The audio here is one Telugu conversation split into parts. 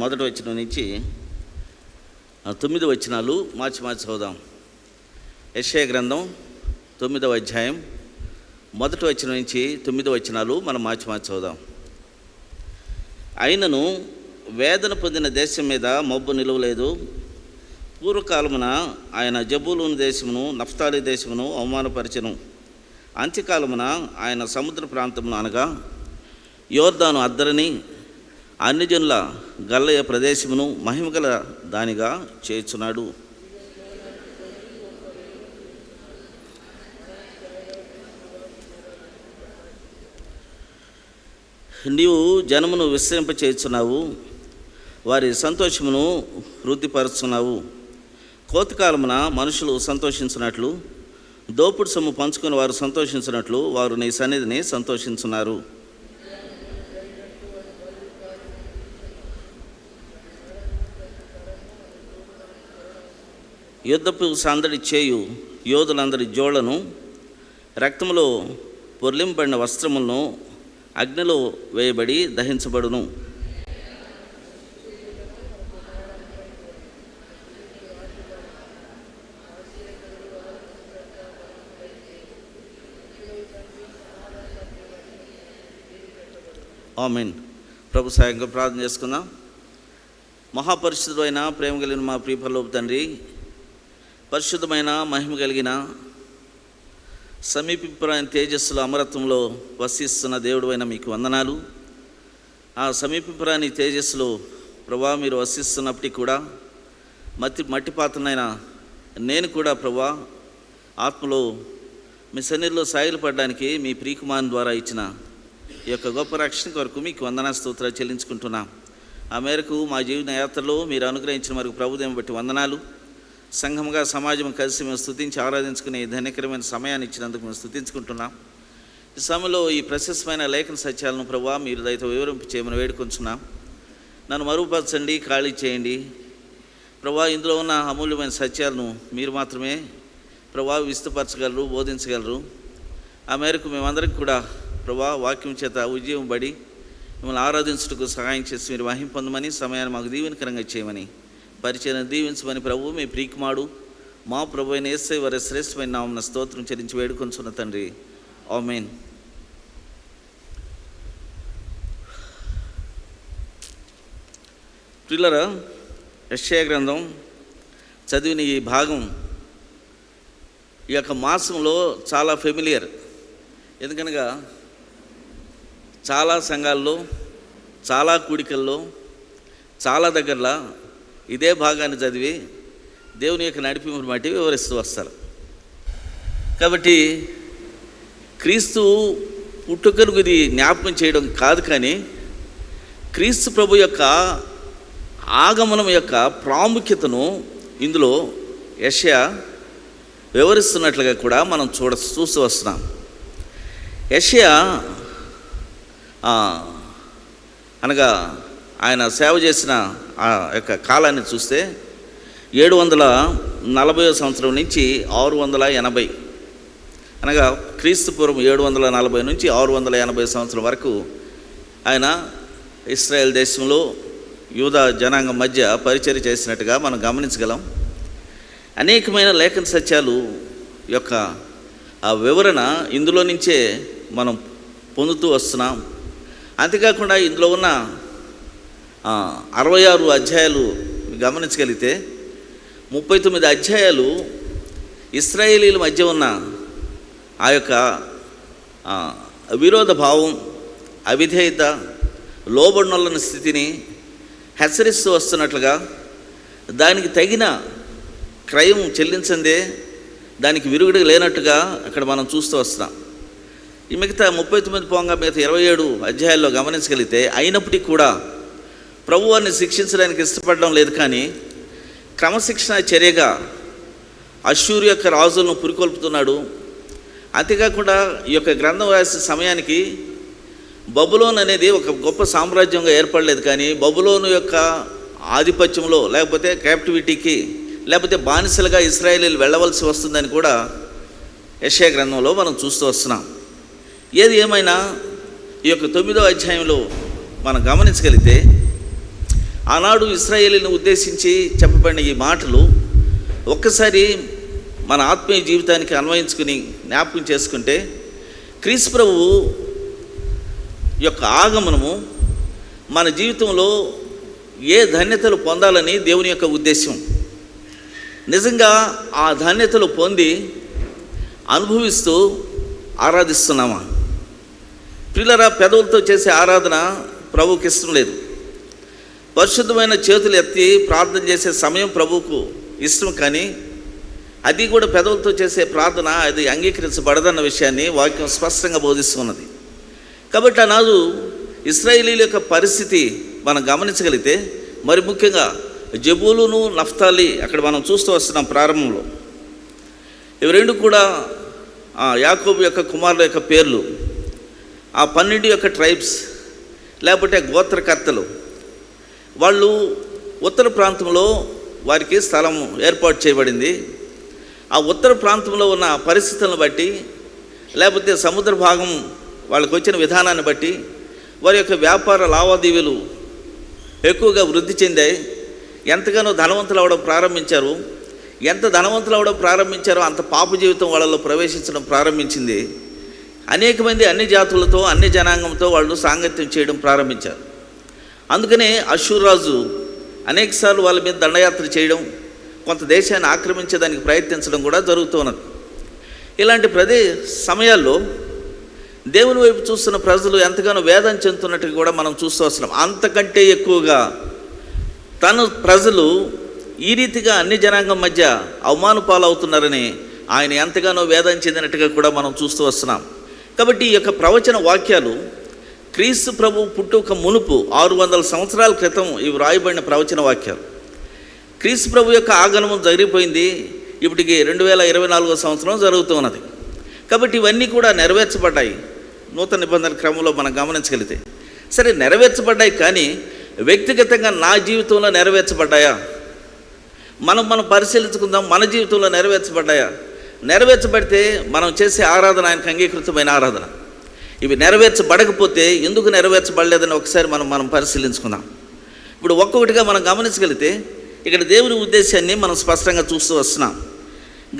మొదటి వచనం నుంచి 9 వచనాలు మార్చి చదువుదాం. యెషయా గ్రంథం 9వ అధ్యాయం మొదటి వచనం నుంచి 9 వచనాలు మనం మార్చి చదువుదాం. అయినను వేదన పొందిన దేశం మీద మబ్బు నిలువలేదు. పూర్వకాలమున ఆయన జబూలూను దేశమును నఫ్తాలి దేశమును అవమానపరచెను. అంత్యకాలమున ఆయన సముద్ర ప్రాంతమును అనగా యోర్దాను అద్దరిని అన్యజనుల గల్లయ ప్రదేశమును మహిమగల దానిగా చేర్చున్నాడు. నీవు జనమును విశ్రమింపచేయుచున్నావు, వారి సంతోషమును వృద్ధిపరుచున్నావు. కోతకాలమున మనుషులు సంతోషించినట్లు, దోపుడు సొమ్ము పంచుకుని వారు సంతోషించినట్లు వారు నీ సన్నిధిని సంతోషించున్నారు. యుద్ధపు సందడి చేయు యోధులందరి జోళ్లను, రక్తములో పొర్లింపబడిన వస్త్రములను అగ్నిలో వేయబడి దహించబడును. ఆమేన్. ప్రభు సాయంగా ప్రార్థన చేసుకుందాం. మహాపరిశుద్ధమైన ప్రేమ కలిగిన మా ప్రియ పరలోక తండ్రి, పరిశుద్ధమైన మహిమ కలిగిన సమీపింపరాని తేజస్సుల అమరత్వంలో వసిస్తున్న దేవుడు అయిన మీకు వందనాలు. ఆ సమీపింపరాని తేజస్సులో ప్రభా మీరు వసిస్తున్నప్పటికీ కూడా మట్టి పాత్రనైనా నేను కూడా ప్రభా ఆత్మలో మీ సన్నిధిలో సాగిలపడడానికి మీ ప్రియకుమారుని ద్వారా ఇచ్చిన ఈ యొక్క గొప్ప రక్షణ కొరకు మీకు వందనా స్తోత్రాలు చెల్లించుకుంటున్నాం. ఆ మేరకు మా జీవన యాత్రలో మీరు అనుగ్రహించిన మరకు ప్రభుదేవం బట్టి వందనాలు. సంఘముగా సమాజం కలిసి మేము స్తుతించి ఆరాధించుకునే ధన్యకరమైన సమయాన్ని ఇచ్చినందుకు మేము స్తుతించుకుంటున్నాం. ఈ సమయంలో ఈ ప్రశస్తమైన లేఖన సత్యాలను ప్రభావ మీరు దయతో వివరింపు చేయమని వేడుకొంచున్నాం. నన్ను మరుగుపరచండి, ఖాళీ చేయండి ప్రభా. ఇందులో ఉన్న అమూల్యమైన సత్యాలను మీరు మాత్రమే ప్రభా విస్తపరచగలరు, బోధించగలరు. ఆ మేరకు మేమందరికి కూడా ప్రభా వాక్యం చేత ఉద్యమం పడి మిమ్మల్ని ఆరాధించుటకు సహాయం చేసి మీరు మహిమ పొందమని, సమయాన్ని మాకు దీవెనకరంగా చేయమని, పరిచయం దీవించమని ప్రభు మీ ప్రియకుమారుడు మా ప్రభు అయిన యేసయ్య వారి శ్రేష్టమైన నామమున స్తోత్రం చెల్లించి వేడుకొంచున్న తండ్రి. ఆమేన్. ప్రియులారా, యెషయా గ్రంథం చదివిన ఈ భాగం ఈ యొక్క మాసంలో చాలా ఫెమిలియర్. ఎందుకనగా చాలా సంఘాల్లో, చాలా కూడికల్లో, చాలా దగ్గరలో ఇదే భాగాన్ని చదివి దేవుని యొక్క నడిపింపుని బట్టి వివరిస్తూ వస్తారు. కాబట్టి క్రీస్తు పుట్టుకను ఇది జ్ఞాపకం చేయడం కాదు, కానీ క్రీస్తు ప్రభు యొక్క ఆగమనం యొక్క ప్రాముఖ్యతను ఇందులో యెషయా వివరిస్తున్నట్లుగా కూడా మనం చూస్తూ వస్తున్నాం. యెషయా అనగా ఆయన సేవ చేసిన ఆ యొక్క కాలాన్ని చూస్తే 740వ సంవత్సరం నుంచి 680, అనగా క్రీస్తు పూర్వం 740 నుంచి 680 సంవత్సరం వరకు ఆయన ఇశ్రాయేల్ దేశంలో యూదా జనాంగం మధ్య పరిచర్య చేసినట్టుగా మనం గమనించగలం. అనేకమైన లేఖన సత్యాలు యొక్క ఆ వివరణ ఇందులో నుంచే మనం పొందుతూ వస్తున్నాం. అంతేకాకుండా ఇందులో ఉన్న 66 అధ్యాయాలు గమనించగలిగితే 39 అధ్యాయాలు ఇశ్రాయేలీల మధ్య ఉన్న ఆ యొక్క విరోధ భావం, అవిధేయత, లోబడినోళ్ళని స్థితిని హెచ్చరిస్తూ వస్తున్నట్లుగా, దానికి తగిన క్రయం చెల్లించందే దానికి విరుగుడు లేనట్టుగా అక్కడ మనం చూస్తూ వస్తున్నాం. ఈ మిగతా 39 పోగా మిగతా 27 అధ్యాయాల్లో గమనించగలిగితే అయినప్పటికీ కూడా ప్రభువాన్ని శిక్షించడానికి ఇష్టపడడం లేదు, కానీ క్రమశిక్షణ చర్యగా అష్షూరు యొక్క రాజులను పురికొల్పుతున్నాడు. అంతేకాకుండా ఈ యొక్క గ్రంథం రాసే సమయానికి బబులోన్ అనేది ఒక గొప్ప సామ్రాజ్యంగా ఏర్పడలేదు, కానీ బబులోను యొక్క ఆధిపత్యంలో లేకపోతే క్యాప్టివిటీకి లేకపోతే బానిసలుగా ఇశ్రాయేలీలు వెళ్ళవలసి వస్తుందని కూడా యెషయా గ్రంథంలో మనం చూస్తూ వస్తున్నాం. ఏది ఏమైనా ఈ యొక్క 9వ అధ్యాయంలో మనం గమనించగలిగితే ఆనాడు ఇశ్రాయేలుని ఉద్దేశించి చెప్పబడిన ఈ మాటలు ఒక్కసారి మన ఆత్మీయ జీవితానికి అన్వయించుకుని జ్ఞాపకం చేసుకుంటే, క్రీస్తు ప్రభువు యొక్క ఆగమనము మన జీవితంలో ఏ ధన్యతలు పొందాలని దేవుని యొక్క ఉద్దేశం. నిజంగా ఆ ధన్యతలు పొంది అనుభవిస్తూ ఆరాధిస్తున్నామా? పిల్లరా, పెదవులతో చేసే ఆరాధన ప్రభువుకి ఇష్టం లేదు. పరిశుద్ధమైన చేతులు ఎత్తి ప్రార్థన చేసే సమయం ప్రభువుకు ఇష్టం, కానీ అది కూడా పెదవులతో చేసే ప్రార్థన అది అంగీకరించబడదన్న విషయాన్ని వాక్యం స్పష్టంగా బోధిస్తున్నది. కాబట్టి ఆనాడు ఇశ్రాయేలీల యొక్క పరిస్థితి మనం గమనించగలిగితే, మరి ముఖ్యంగా జబూలును నఫ్తాలి అక్కడ మనం చూస్తూ వస్తున్నాం ప్రారంభంలో. ఇవి రెండు కూడా యాకోబు యొక్క కుమారుల యొక్క పేర్లు. ఆ 12 యొక్క ట్రైబ్స్ లేకపోతే గోత్రకర్తలు, వాళ్ళు ఉత్తర ప్రాంతంలో వారికి స్థలం ఏర్పాటు చేయబడింది. ఆ ఉత్తర ప్రాంతంలో ఉన్న పరిస్థితులను బట్టి లేకపోతే సముద్ర భాగం వాళ్ళకి వచ్చిన విధానాన్ని బట్టి వారి యొక్క వ్యాపార లావాదేవీలు ఎక్కువగా వృద్ధి చెందాయి. ఎంతగానో ధనవంతులు అవ్వడం ప్రారంభించారు. ఎంత ధనవంతులు అవ్వడం ప్రారంభించారో అంత పాప జీవితం వాళ్ళలో ప్రవేశించడం ప్రారంభించింది. అనేక మంది అన్ని జాతులతో అన్ని జనాంగంతో వాళ్ళు సాంగత్యం చేయడం ప్రారంభించారు. అందుకనే అష్షూరు రాజు అనేకసార్లు వాళ్ళ మీద దండయాత్ర చేయడం, కొంత దేశాన్ని ఆక్రమించేదానికి ప్రయత్నించడం కూడా జరుగుతున్నది. ఇలాంటి సమయాల్లో దేవుని వైపు చూస్తున్న ప్రజలు ఎంతగానో వేదన చెందుతున్నట్టుగా కూడా మనం చూస్తూ వస్తున్నాం. అంతకంటే ఎక్కువగా తను ప్రజలు ఈ రీతిగా అన్ని జనాంగం మధ్య అవమాన పాలవుతున్నారని ఆయన ఎంతగానో వేదన చెందినట్టుగా కూడా మనం చూస్తూ వస్తున్నాం. కాబట్టి ఈ యొక్క ప్రవచన వాక్యాలు క్రీస్తు ప్రభు పుట్టుక మునుపు 600 సంవత్సరాల క్రితం ఇవి రాయబడిన ప్రవచన వాక్యాలు. క్రీస్తు ప్రభు యొక్క ఆగమనం జరిగిపోయింది. ఇప్పటికి 2024 సంవత్సరం జరుగుతూ ఉన్నది. కాబట్టి ఇవన్నీ కూడా నెరవేర్చబడ్డాయి నూతన నిబంధనల క్రమంలో మనం గమనించగలిగితే. సరే, నెరవేర్చబడ్డాయి, కానీ వ్యక్తిగతంగా నా జీవితంలో నెరవేర్చబడ్డాయా? మనం పరిశీలించుకుందాం. మన జీవితంలో నెరవేర్చబడ్డాయా? నెరవేర్చబడితే మనం చేసే ఆరాధన ఆయనకు అంగీకృతమైన ఆరాధన. ఇవి నెరవేర్చబడకపోతే ఎందుకు నెరవేర్చబడలేదని ఒకసారి మనం పరిశీలించుకుందాం. ఇప్పుడు ఒక్కొక్కటిగా మనం గమనించగలిగితే ఇక్కడ దేవుని ఉద్దేశాన్ని మనం స్పష్టంగా చూస్తూ వస్తున్నాం.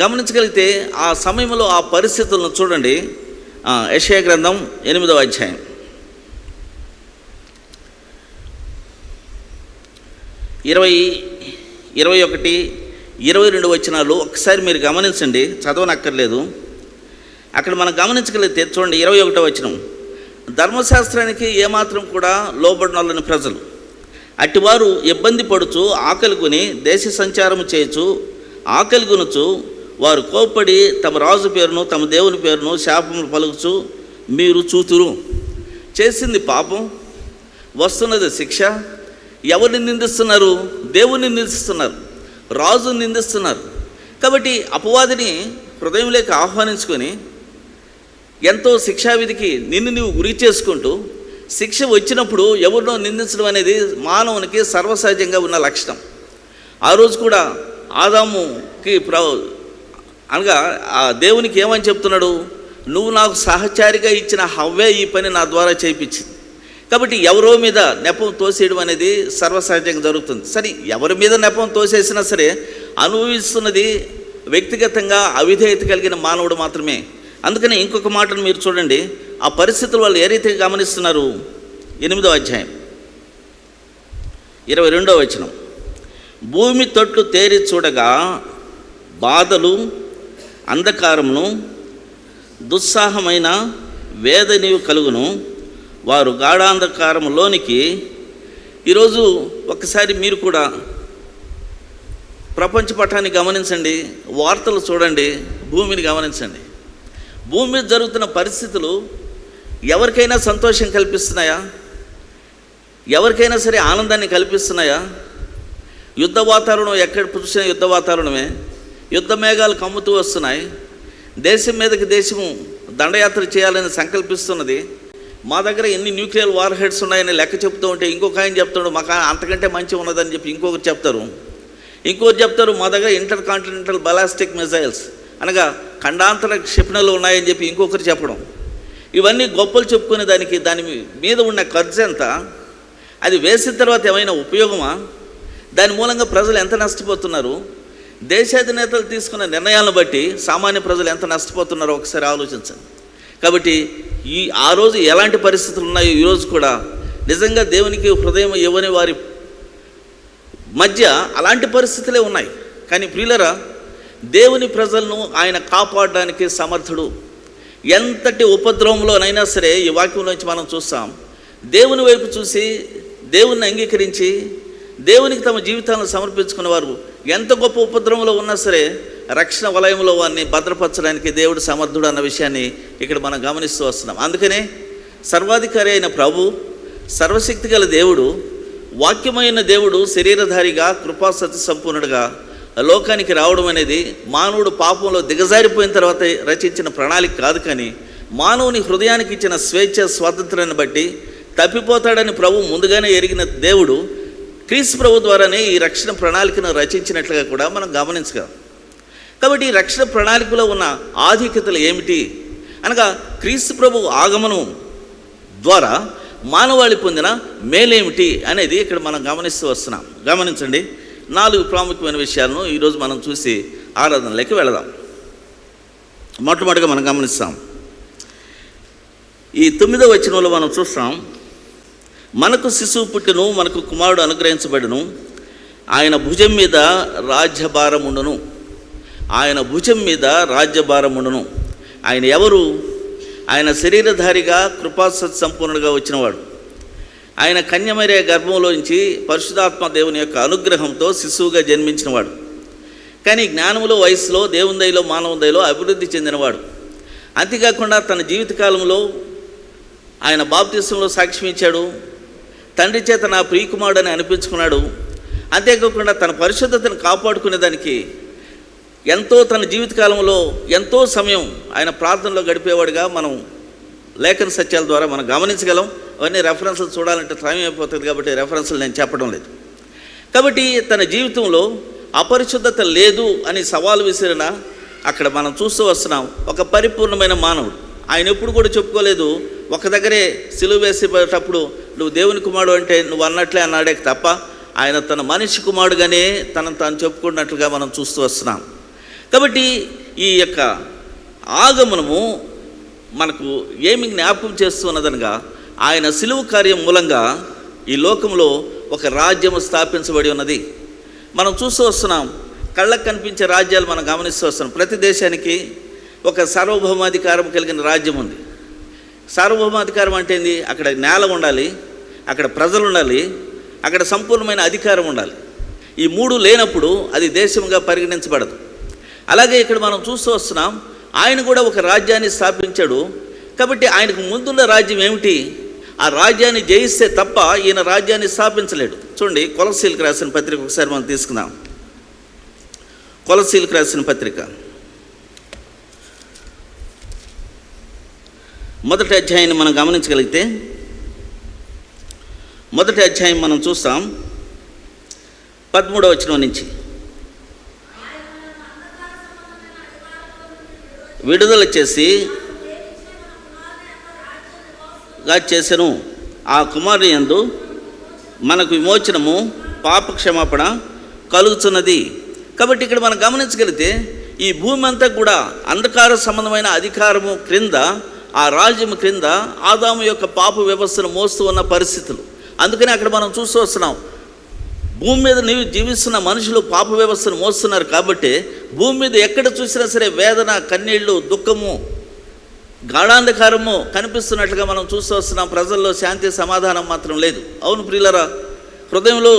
గమనించగలిగితే ఆ సమయంలో ఆ పరిస్థితులను చూడండి. యెషయా గ్రంథం 8వ అధ్యాయం 20, 21, 22 వచనాలు ఒకసారి మీరు గమనించండి. చదవనక్కర్లేదు. అక్కడ మనం గమనించగలిగితే చూడండి, 21వ వచనం, ధర్మశాస్త్రానికి ఏమాత్రం కూడా లోబడినోళ్ళని ప్రజలు అట్టివారు ఇబ్బంది పడుచు ఆకలి కొని దేశ సంచారము చేయొచ్చు, ఆకలి కొనుచు వారు కోప్పడి తమ రాజు పేరును తమ దేవుని పేరును శాపములు పలుకుచు మీరు చూతురు. చేసింది పాపం, వస్తున్నది శిక్ష. ఎవరిని నిందిస్తున్నారు? దేవుని నిందిస్తున్నారు, రాజుని నిందిస్తున్నారు. కాబట్టి అపవాదిని హృదయంలోకి ఆహ్వానించుకొని ఎంతో శిక్షావిధికి నిన్ను నీవు గురి చేసుకుంటూ శిక్ష వచ్చినప్పుడు ఎవరినో నిందించడం అనేది మానవునికి సర్వసహజంగా ఉన్న లక్షణం. ఆ రోజు కూడా ఆదాముకి అనగా ఆ దేవునికి ఏమని చెప్తున్నాడు? నువ్వు నాకు సహచారిగా ఇచ్చిన హవ్వే ఈ పని నా ద్వారా చేయించింది. కాబట్టి ఎవరో మీద నెపం తోసేయడం అనేది సర్వసహజంగా జరుగుతుంది. సరే, ఎవరి మీద నెపం తోసేసినా సరే అనుభవిస్తున్నది వ్యక్తిగతంగా అవిధేయత కలిగిన మానవుడు మాత్రమే. అందుకని ఇంకొక మాటను మీరు చూడండి. ఆ పరిస్థితులు వాళ్ళు ఏ రీతిగా గమనిస్తున్నారు? 8వ అధ్యాయం 22వ వచనం, భూమి తొట్లు తేరి చూడగా బాధలు అంధకారమును దుస్సాహమైన వేదనీయు కలుగును, వారు గాఢాంధకారములోనికి. ఈరోజు ఒక్కసారి మీరు కూడా ప్రపంచ పటాన్ని గమనించండి, వార్తలు చూడండి, భూమిని గమనించండి. భూమి మీద జరుగుతున్న పరిస్థితులు ఎవరికైనా సంతోషం కల్పిస్తున్నాయా? ఎవరికైనా సరే ఆనందాన్ని కల్పిస్తున్నాయా? యుద్ధ వాతావరణం ఎక్కడ చూసినా యుద్ధ వాతావరణమే. యుద్ధ మేఘాలు కమ్ముతూ వస్తున్నాయి. దేశం మీదకి దేశము దండయాత్ర చేయాలని సంకల్పిస్తున్నది. మా దగ్గర ఎన్ని న్యూక్లియర్ వార్ హెడ్స్ ఉన్నాయని లెక్క చెప్తూ ఉంటే ఇంకొక ఆయన చెప్తాడు మాకు అంతకంటే మంచి ఉన్నదని చెప్పి ఇంకొకరు చెప్తారు. ఇంకొకరు చెప్తారు మా దగ్గర ఇంటర్ కాంటినెంటల్ బలాస్టిక్ మిజైల్స్ అనగా ఖండాంతర క్షిపణులు ఉన్నాయని చెప్పి ఇంకొకరు చెప్పడం. ఇవన్నీ గొప్పలు చెప్పుకునే దాని మీద ఉన్న ఖర్చు ఎంత? అది వేసిన తర్వాత ఏమైనా ఉపయోగమా? దాని మూలంగా ప్రజలు ఎంత నష్టపోతున్నారు? దేశాధినేతలు తీసుకున్న నిర్ణయాలను బట్టి సామాన్య ప్రజలు ఎంత నష్టపోతున్నారో ఒకసారి ఆలోచించండి. కాబట్టి ఆ రోజు ఎలాంటి పరిస్థితులు ఉన్నాయో ఈరోజు కూడా నిజంగా దేవునికి హృదయం ఇవ్వని వారి మధ్య అలాంటి పరిస్థితులే ఉన్నాయి. కానీ ప్రియులరా, దేవుని ప్రజలను ఆయన కాపాడడానికి సమర్థుడు. ఎంతటి ఉపద్రవంలోనైనా సరే ఈ వాక్యంలోంచి మనం చూస్తాం, దేవుని వైపు చూసి దేవుణ్ణి అంగీకరించి దేవునికి తమ జీవితాలను సమర్పించుకున్న వారు ఎంత గొప్ప ఉపద్రవంలో ఉన్నా సరే రక్షణ వలయంలో వారిని భద్రపరచడానికి దేవుడు సమర్థుడు అన్న విషయాన్ని ఇక్కడ మనం గమనిస్తూ వస్తున్నాం. అందుకనే సర్వాధికారి అయిన ప్రభు, సర్వశక్తి గల దేవుడు, వాక్యమైన దేవుడు శరీరధారిగా కృపాసత్య సంపూర్ణుడుగా లోకానికి రావడం అనేది మానవుడు పాపంలో దిగజారిపోయిన తర్వాత రచించిన ప్రణాళిక కాదు. కానీ మానవుని హృదయానికి ఇచ్చిన స్వేచ్ఛ స్వాతంత్రాన్ని బట్టి తప్పిపోతాడని ప్రభు ముందుగానే ఎరిగిన దేవుడు క్రీస్తు ప్రభు ద్వారానే ఈ రక్షణ ప్రణాళికను రచించినట్లుగా కూడా మనం గమనించగలం. కాబట్టి ఈ రక్షణ ప్రణాళికలో ఉన్న ఆధిక్యతలు ఏమిటి అనగా క్రీస్తు ప్రభు ఆగమనం ద్వారా మానవాళి పొందిన మేలేమిటి అనేది ఇక్కడ మనం గమనిస్తూ వస్తున్నాం. గమనించండి, 4 ప్రాముఖ్యమైన విషయాలను ఈరోజు మనం చూసి ఆరాధనలోకి వెళదాం. మొట్టమొదటిగా మనం గమనిస్తాం, ఈ 9వ వచనంలో మనం చూస్తాం, మనకు శిశువు పుట్టును, మనకు కుమారుడు అనుగ్రహించబడును, ఆయన భుజం మీద రాజ్యభారముండును. ఆయన భుజం మీద రాజ్యభారముండును. ఆయన ఎవరు? ఆయన శరీరధారిగా కృపాసత్య సంపూర్ణుడుగా వచ్చినవాడు. ఆయన కన్యమరియా గర్భంలోంచి పరిశుద్ధాత్మ దేవుని యొక్క అనుగ్రహంతో శిశువుగా జన్మించినవాడు. కానీ జ్ఞానములో, వయసులో, దేవుని దయలో, మానవ దయలో అభివృద్ధి చెందినవాడు. అంతేకాకుండా తన జీవితకాలంలో ఆయన బాప్తిసంలో సాక్ష్యం ఇచ్చాడు. తండ్రి చేత నా ప్రియకుమారుడని అనిపించుకున్నాడు. అంతేకాకుండా తన పరిశుద్ధతను కాపాడుకునేదానికి ఎంతో తన జీవితకాలంలో ఎంతో సమయం ఆయన ప్రార్థనలో గడిపేవాడుగా మనం లేఖన సత్యాల ద్వారా మనం గమనించగలం. అవన్నీ రెఫరెన్సులు చూడాలంటే టైం అయిపోతుంది కాబట్టి రెఫరెన్సులు నేను చెప్పడం లేదు. కాబట్టి తన జీవితంలో అపరిశుద్ధత లేదు అని సవాలు విసిరిన అక్కడ మనం చూస్తూ వస్తున్నాం ఒక పరిపూర్ణమైన మానవుడు. ఆయన ఎప్పుడు కూడా చెప్పుకోలేదు, ఒక దగ్గరే సిలువ వేసేటప్పుడు నువ్వు దేవుని కుమారుడు అంటే నువ్వు అన్నట్లే అన్నాడే తప్ప ఆయన తన మనిషి కుమారుడుగానే తనను తాను చెప్పుకున్నట్లుగా మనం చూస్తూ వస్తున్నాం. కాబట్టి ఈ యొక్క ఆగమనము మనకు ఏమి జ్ఞాపకం చేస్తున్నదనగా ఆయన సిలువ కార్యం మూలంగా ఈ లోకంలో ఒక రాజ్యము స్థాపించబడి ఉన్నది. మనం చూస్తూ వస్తున్నాం, కళ్ళకు కనిపించే రాజ్యాలు మనం గమనిస్తూ వస్తున్నాం. ప్రతి దేశానికి ఒక సార్వభౌమాధికారం కలిగిన రాజ్యం ఉంది. సార్వభౌమాధికారం అంటే ఏంది? అక్కడ నేల ఉండాలి, అక్కడ ప్రజలు ఉండాలి, అక్కడ సంపూర్ణమైన అధికారం ఉండాలి. ఈ 3 లేనప్పుడు అది దేశంగా పరిగణించబడదు. అలాగే ఇక్కడ మనం చూస్తూ వస్తున్నాం, ఆయన కూడా ఒక రాజ్యాన్ని స్థాపించాడు. కాబట్టి ఆయనకు ముందున్న రాజ్యం ఏమిటి? ఆ రాజ్యాన్ని జయిస్తే తప్ప ఈయన రాజ్యాన్ని స్థాపించలేడు. చూడండి, కొలస్సీలకు రాసిన పత్రిక ఒకసారి మనం తీసుకుందాం. కొలస్సీలకు రాసిన పత్రిక 1వ అధ్యాయాన్ని మనం గమనించగలిగితే 1వ అధ్యాయం మనం చూస్తాం 13వ వచనం నుంచి. విడుదల చేసి చేసెను, ఆ కుమారుని యందు మనకు విమోచనము, పాప క్షమాపణ కలుగుతున్నది. కాబట్టి ఇక్కడ మనం గమనించగలిగితే ఈ భూమి అంతా కూడా అంధకార సంబంధమైన అధికారము క్రింద, ఆ రాజ్యము క్రింద ఆదాము యొక్క పాప వ్యవస్థను మోస్తూ ఉన్న పరిస్థితులు. అందుకని అక్కడ మనం చూస్తూ వస్తున్నాం, భూమి మీద జీవిస్తున్న మనుషులు పాప వ్యవస్థను మోస్తున్నారు. కాబట్టి భూమి మీద ఎక్కడ చూసినా సరే వేదన, కన్నీళ్ళు, దుఃఖము, గాఢాంధకారము కనిపిస్తున్నట్లుగా మనం చూస్తూ వస్తున్నాం. ప్రజల్లో శాంతి సమాధానం మాత్రం లేదు. అవును ప్రియులరా, హృదయంలో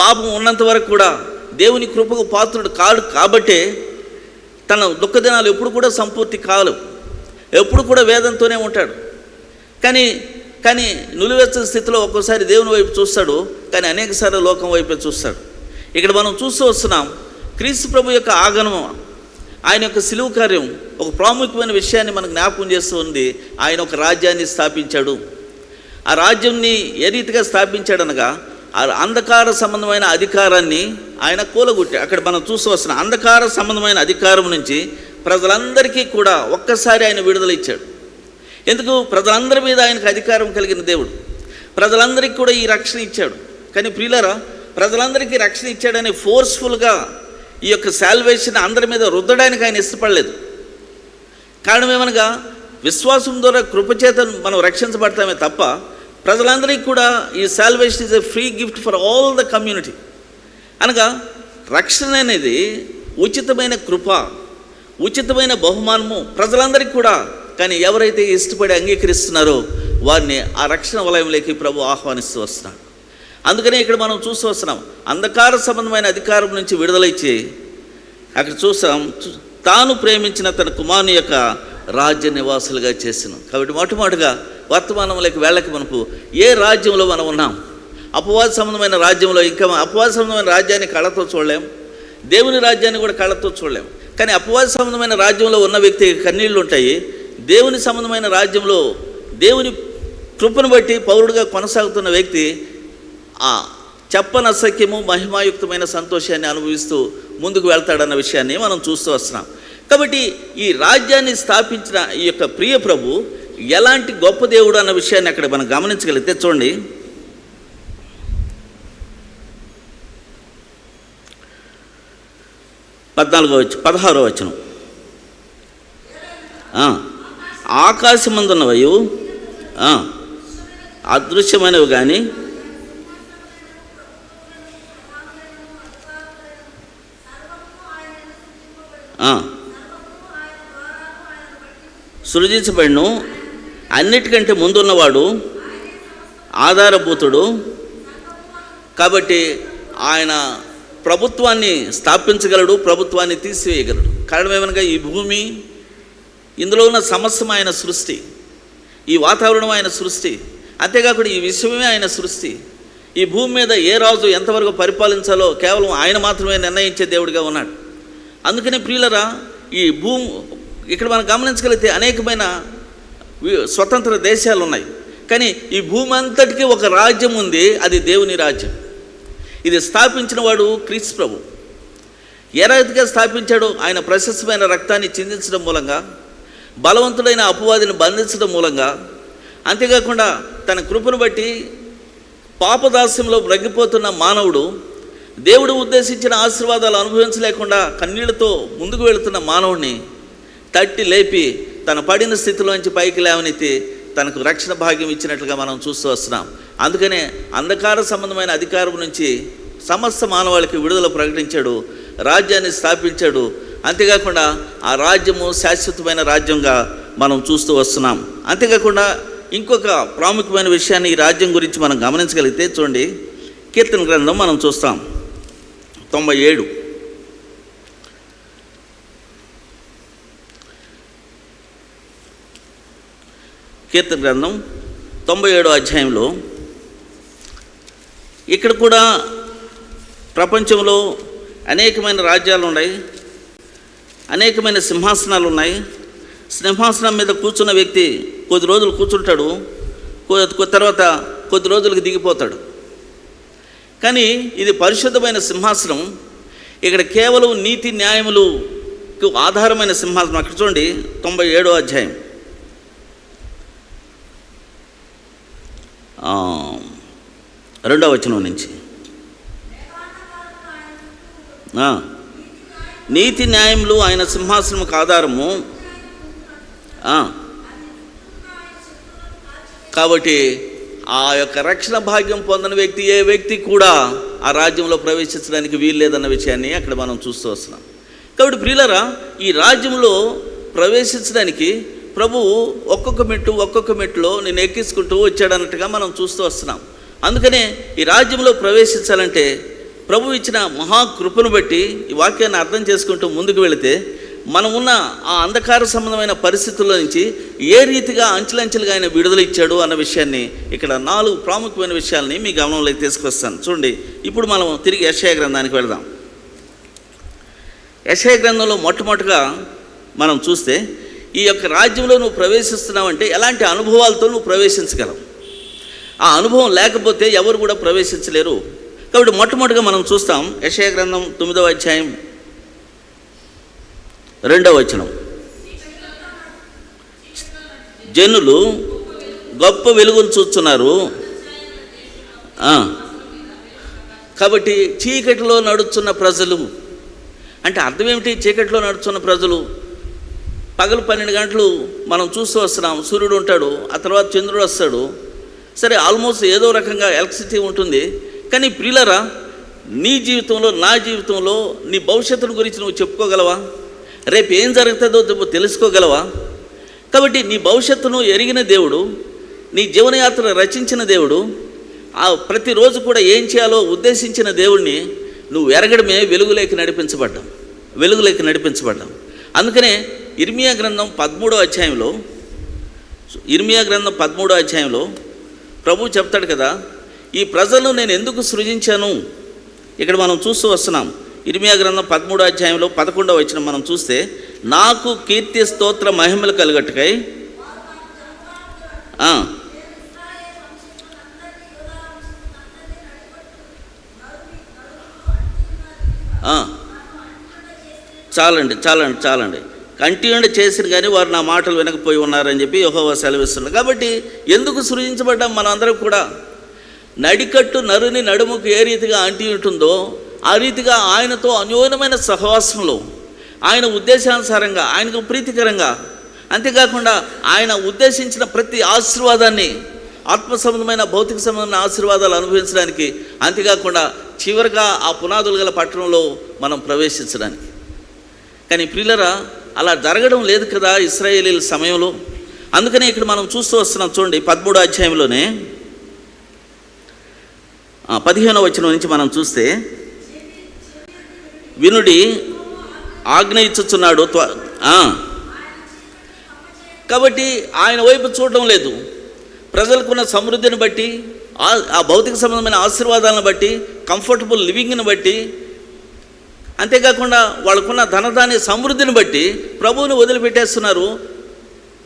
పాపం ఉన్నంత వరకు కూడా దేవుని కృపకు పాత్రుడు కాడు. కాబట్టే తన దుఃఖ దినాలు ఎప్పుడు కూడా సంపూర్తి కాదు, ఎప్పుడు కూడా వేదనతోనే ఉంటాడు. కానీ నిలువెచ్చని స్థితిలో ఒక్కోసారి దేవుని వైపు చూస్తాడు, కానీ అనేకసార్లు లోకం వైపే చూస్తాడు. ఇక్కడ మనం చూస్తూ వస్తున్నాం, క్రీస్తు ప్రభు యొక్క ఆగమనం, ఆయన యొక్క సిలువ కార్యం ఒక ప్రాముఖ్యమైన విషయాన్ని మనకు జ్ఞాపకం చేస్తూ ఉంది. ఆయన ఒక రాజ్యాన్ని స్థాపించాడు. ఆ రాజ్యాన్ని ఏ రీతిగా స్థాపించాడనగా ఆ అంధకార సంబంధమైన అధికారాన్ని ఆయన కూలగొట్టాడు. అక్కడ మనం చూస్తూ వస్తున్నాం, అంధకార సంబంధమైన అధికారం నుంచి ప్రజలందరికీ కూడా ఒక్కసారి ఆయన విడుదల ఇచ్చాడు. ఎందుకు? ప్రజలందరి మీద ఆయనకు అధికారం కలిగిన దేవుడు. ప్రజలందరికీ కూడా ఈ రక్షణ ఇచ్చాడు. కానీ ప్రియులారా, ప్రజలందరికీ రక్షణ ఇచ్చాడని ఫోర్స్ఫుల్గా ఈ యొక్క సాల్వేషన్ అందరి మీద రుద్దడానికి ఆయన ఇష్టపడలేదు. కారణం ఏమనగా, విశ్వాసం ద్వారా కృపచేత మనం రక్షించబడతామే తప్ప ప్రజలందరికీ కూడా ఈ salvation is a free gift for all the community. అనగా రక్షణ అనేది ఉచితమైన కృప, ఉచితమైన బహుమానము ప్రజలందరికీ కూడా. కానీ ఎవరైతే ఇష్టపడి అంగీకరిస్తున్నారో వారిని ఆ రక్షణ వలయంలోకి ప్రభు ఆహ్వానిస్తూ వస్తున్నాడు. అందుకనే ఇక్కడ మనం చూస్తూ వస్తున్నాం, అంధకార సంబంధమైన అధికారం నుంచి విడుదల ఇచ్చి అక్కడ చూస్తాం, తాను ప్రేమించిన తన కుమారుని యొక్క రాజ్య నివాసులుగా చేసినాం. కాబట్టి మొట్టమొదటిగా వర్తమానంలోకి వెళ్ళక మనకు ఏ రాజ్యంలో మనం ఉన్నాం? అపవాద సంబంధమైన రాజ్యంలో. ఇంకా అపవాద సంబంధమైన రాజ్యాన్ని కళ్ళతో చూడలేం, దేవుని రాజ్యాన్ని కూడా కళ్ళతో చూడలేం. కానీ అపవాద సంబంధమైన రాజ్యంలో ఉన్న వ్యక్తికి కన్నీళ్ళు ఉంటాయి. దేవుని సంబంధమైన రాజ్యంలో దేవుని కృపను బట్టి పౌరుడుగా కొనసాగుతున్న వ్యక్తి ఆ చెప్పనసఖ్యము మహిమాయుక్తమైన సంతోషాన్ని అనుభవిస్తూ ముందుకు వెళ్తాడన్న విషయాన్ని మనం చూస్తూ వస్తున్నాం. కాబట్టి ఈ రాజ్యాన్ని స్థాపించిన ఈ యొక్క ప్రియ ప్రభు ఎలాంటి గొప్ప దేవుడు అన్న విషయాన్ని అక్కడ మనం గమనించగలిగితే చూడండి, 16వ వచనం. ఆకాశమందున్నవయు అదృశ్యమైనవి కానీ సృజించబడిను, అన్నిటికంటే ముందున్నవాడు, ఆధారభూతుడు. కాబట్టి ఆయన ప్రభుత్వాన్ని స్థాపించగలడు, ప్రభుత్వాన్ని తీసివేయగలడు. కారణం ఏమనగా ఈ భూమి, ఇందులో ఉన్న సమస్తం ఆయన సృష్టి, ఈ వాతావరణం ఆయన సృష్టి, అంతేకాకుండా ఈ విశ్వమే ఆయన సృష్టి. ఈ భూమి మీద ఏ రాజు ఎంతవరకు పరిపాలించాలో కేవలం ఆయన మాత్రమే నిర్ణయించే దేవుడిగా ఉన్నాడు. అందుకని ప్రియులరా, ఈ భూమి ఇక్కడ మనం గమనించగలిగితే అనేకమైన స్వతంత్ర దేశాలు ఉన్నాయి. కానీ ఈ భూమి అంతటికీ ఒక రాజ్యం ఉంది, అది దేవుని రాజ్యం. ఇది స్థాపించిన వాడు క్రీస్తు ప్రభు. ఏ రీతిగా స్థాపించాడో, ఆయన ప్రశస్తమైన రక్తాన్ని చిందించడం మూలంగా, బలవంతుడైన అపవాదిని బంధించడం మూలంగా, అంతేకాకుండా తన కృపను బట్టి పాపదాస్యంలో బ్రగ్గిపోతున్న మానవుడు దేవుడు ఉద్దేశించిన ఆశీర్వాదాలు అనుభవించలేకుండా కన్నీళ్లతో ముందుకు వెళుతున్న మానవుడిని తట్టి లేపి తన పడిన స్థితిలోంచి పైకి లేవనెత్తి తనకు రక్షణ భాగ్యం ఇచ్చినట్లుగా మనం చూస్తూ వస్తున్నాం. అందుకనే అంధకార సంబంధమైన అధికారం నుంచి సమస్త మానవాళికి విడుదల ప్రకటించాడు, రాజ్యాన్ని స్థాపించాడు. అంతేకాకుండా ఆ రాజ్యము శాశ్వతమైన రాజ్యంగా మనం చూస్తూ వస్తున్నాం. అంతేకాకుండా ఇంకొక ప్రాముఖ్యమైన విషయాన్ని ఈ రాజ్యం గురించి మనం గమనించగలిగితే చూడండి, కీర్తన గ్రంథం మనం చూస్తాం 97. కీర్తన గ్రంథం 97వ అధ్యాయంలో ఇక్కడ కూడా ప్రపంచంలో అనేకమైన రాజ్యాలు ఉన్నాయి, అనేకమైన సింహాసనాలు ఉన్నాయి. సింహాసనం మీద కూర్చున్న వ్యక్తి కొద్ది రోజులు కూర్చుంటాడు, తర్వాత కొద్ది రోజులకు దిగిపోతాడు. కానీ ఇది పరిశుద్ధమైన సింహాసనం. ఇక్కడ కేవలం నీతి న్యాయములకు ఆధారమైన సింహాసనం. అక్కడ చూడండి 97వ అధ్యాయం 2వ వచనం నుంచి, నీతి న్యాయములు ఆయన సింహాసనముకు ఆధారము. కాబట్టి ఆ యొక్క రక్షణ భాగ్యం పొందిన వ్యక్తి ఏ వ్యక్తి కూడా ఆ రాజ్యంలో ప్రవేశించడానికి వీలు లేదన్న విషయాన్ని అక్కడ మనం చూస్తూ వస్తున్నాం. కాబట్టి ప్రియులరా, ఈ రాజ్యంలో ప్రవేశించడానికి ప్రభువు ఒక్కొక్క మెట్టులో నేను ఎక్కించుకుంటూ వచ్చాడన్నట్టుగా మనం చూస్తూ వస్తున్నాం. అందుకనే ఈ రాజ్యంలో ప్రవేశించాలంటే ప్రభు ఇచ్చిన మహాకృపను బట్టి ఈ వాక్యాన్ని అర్థం చేసుకుంటూ ముందుకు వెళితే మనం ఉన్న ఆ అంధకార సంబంధమైన పరిస్థితుల్లో నుంచి ఏ రీతిగా అంచెలంచెలుగా ఆయన విడుదల ఇచ్చాడు అన్న విషయాన్ని ఇక్కడ 4 ప్రాముఖ్యమైన విషయాల్ని మీ గమనంలోకి తీసుకొస్తాను. చూడండి, ఇప్పుడు మనం తిరిగి యెషయా గ్రంథానికి వెళదాం. యెషయా గ్రంథంలో మొట్టమొదటిగా మనం చూస్తే ఈ యొక్క రాజ్యంలో నువ్వు ప్రవేశిస్తున్నావంటే ఎలాంటి అనుభవాలతో నువ్వు ప్రవేశించగలవు. ఆ అనుభవం లేకపోతే ఎవరు కూడా ప్రవేశించలేరు. కాబట్టి మొట్టమొదటిగా మనం చూస్తాం యెషయా గ్రంథం 9వ అధ్యాయం 2వ వచనం. జనులు గొప్ప వెలుగును చూస్తున్నారు, కాబట్టి చీకటిలో నడుస్తున్న ప్రజలు అంటే అర్థం ఏమిటి? చీకటిలో నడుస్తున్న ప్రజలు. పగలు 12 గంటలు మనం చూస్తూ వస్తున్నాం, సూర్యుడు ఉంటాడు, ఆ తర్వాత చంద్రుడు వస్తాడు, సరే ఆల్మోస్ట్ ఏదో రకంగా ఎలక్ట్రిసిటీ ఉంటుంది. కానీ ప్రియులరా, నీ జీవితంలో నా జీవితంలో నీ భవిష్యత్తును గురించి నువ్వు చెప్పుకోగలవా? రేపు ఏం జరుగుతుందో తెలుసుకోగలవా? కాబట్టి నీ భవిష్యత్తును ఎరిగిన దేవుడు, నీ జీవనయాత్ర రచించిన దేవుడు, ఆ ప్రతిరోజు కూడా ఏం చేయాలో ఉద్దేశించిన దేవుడిని నువ్వు ఎరగడమే వెలుగులోకి నడిపించబడ్డాం. అందుకనే ఇర్మియా గ్రంథం 13వ అధ్యాయంలో ప్రభు చెప్తాడు కదా, ఈ ప్రజలను నేను ఎందుకు సృజించాను. ఇక్కడ మనం చూస్తూ వస్తున్నాం. ఇర్మియా గ్రంథం 13వ అధ్యాయంలో 11వ వచనం మనం చూస్తే, నాకు కీర్తి స్తోత్ర మహిమలు కలుగట్టుకై చాలండి కంటిన్యూ చేసిన కానీ వారు నా మాటలు వినకపోయి ఉన్నారని చెప్పి యెహోవా సెలవిస్తున్నారు. కాబట్టి ఎందుకు సృజించబడ్డాం మనం అందరం కూడా? నడికట్టు నరుని నడుముకు ఏ రీతిగా అంటి ఉంటుందో ఆ రీతిగా ఆయనతో అన్యోన్యమైన సహవాసంలో, ఆయన ఉద్దేశానుసారంగా, ఆయనకు ప్రీతికరంగా, అంతేకాకుండా ఆయన ఉద్దేశించిన ప్రతి ఆశీర్వాదాన్ని, ఆత్మ సంబంధమైన భౌతిక సంబంధమైన ఆశీర్వాదాలు అనుభవించడానికి, అంతేకాకుండా చివరిగా ఆ పునాదులు గల పట్టణంలో మనం ప్రవేశించడానికి. కానీ ప్రియులరా, అలా జరగడం లేదు కదా ఇశ్రాయేలీల సమయంలో. అందుకనే ఇక్కడ మనం చూస్తూ వస్తున్నాం. చూడండి 13వ అధ్యాయంలోనే 15వ వచనం నుంచి మనం చూస్తే, వినుడి ఆజ్ఞ ఇచ్చుచున్నాడు. కాబట్టి ఆయన వైపు చూడడం లేదు. ప్రజలకున్న సమృద్ధిని బట్టి, ఆ భౌతిక సంబంధమైన ఆశీర్వాదాలను బట్టి, కంఫర్టబుల్ లివింగ్ని బట్టి, అంతేకాకుండా వాళ్ళకున్న ధనధాన్య సమృద్ధిని బట్టి ప్రభువుని వదిలిపెట్టేస్తున్నారు.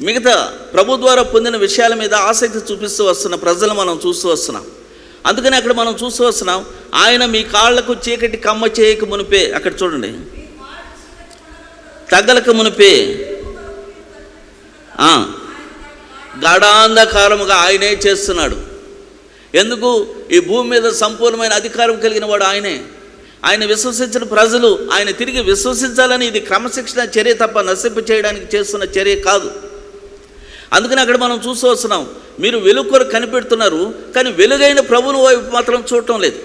మిగతా ప్రభు ద్వారా పొందిన విషయాల మీద ఆసక్తి చూపిస్తూ వస్తున్న ప్రజలు మనం చూస్తూ వస్తున్నాం. అందుకని అక్కడ మనం చూస్తూ వస్తున్నాం, ఆయన మీ కాళ్లకు చీకటి కమ్మ చేయక మునిపే, అక్కడ చూడండి, తగ్గలక మునిపే గాఢాంధకారముగా ఆయనే చేస్తున్నాడు. ఎందుకు? ఈ భూమి మీద సంపూర్ణమైన అధికారం కలిగిన వాడు ఆయనే. ఆయన విశ్వసించిన ప్రజలు ఆయన తిరిగి విశ్వసించాలని ఇది క్రమశిక్షణ చర్య తప్ప నశింప చేయడానికి చేస్తున్న చర్య కాదు. అందుకని అక్కడ మనం చూస్తూ వస్తున్నాం, మీరు వెలుగు కొరకు కనిపెడుతున్నారు, కానీ వెలుగైన ప్రభువుని వైపు మాత్రం చూడటం లేదు.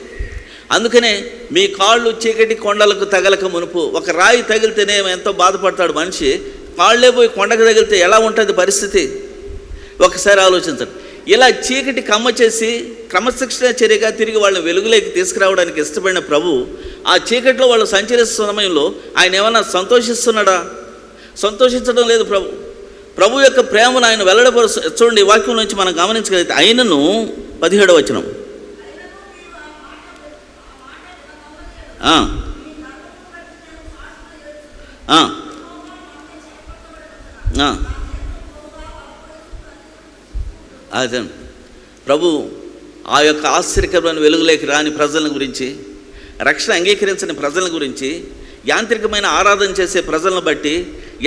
అందుకనే మీ కాళ్ళు చీకటి కొండలకు తగలక మునుపు, ఒక రాయి తగిలితేనే ఎంతో బాధపడతాడు మనిషి, కాళ్ళే పోయి కొండకు తగిలితే ఎలా ఉంటుంది పరిస్థితి? ఒకసారి ఆలోచించండి. ఇలా చీకటి కమ్మ చేసి క్రమశిక్షణ చర్యగా తిరిగి వాళ్ళని వెలుగులోకి తీసుకురావడానికి ఇష్టపడిన ప్రభు, ఆ చీకటిలో వాళ్ళు సంచరిస్తున్న సమయంలో ఆయన ఏమన్నా సంతోషిస్తున్నాడా? సంతోషించడం లేదు. ప్రభు యొక్క ప్రేమను ఆయన వెల్లడపరుస్తూ, చూడండి వాక్యం నుంచి మనం గమనించగలిగితే, ఆయనను 17వ వచనం, అదే ప్రభు ఆ యొక్క ఆశ్చర్యకరమైన వెలుగులోకి రాని ప్రజల గురించి, రక్షణ అంగీకరించని ప్రజల గురించి, యాంత్రికమైన ఆరాధన చేసే ప్రజలను బట్టి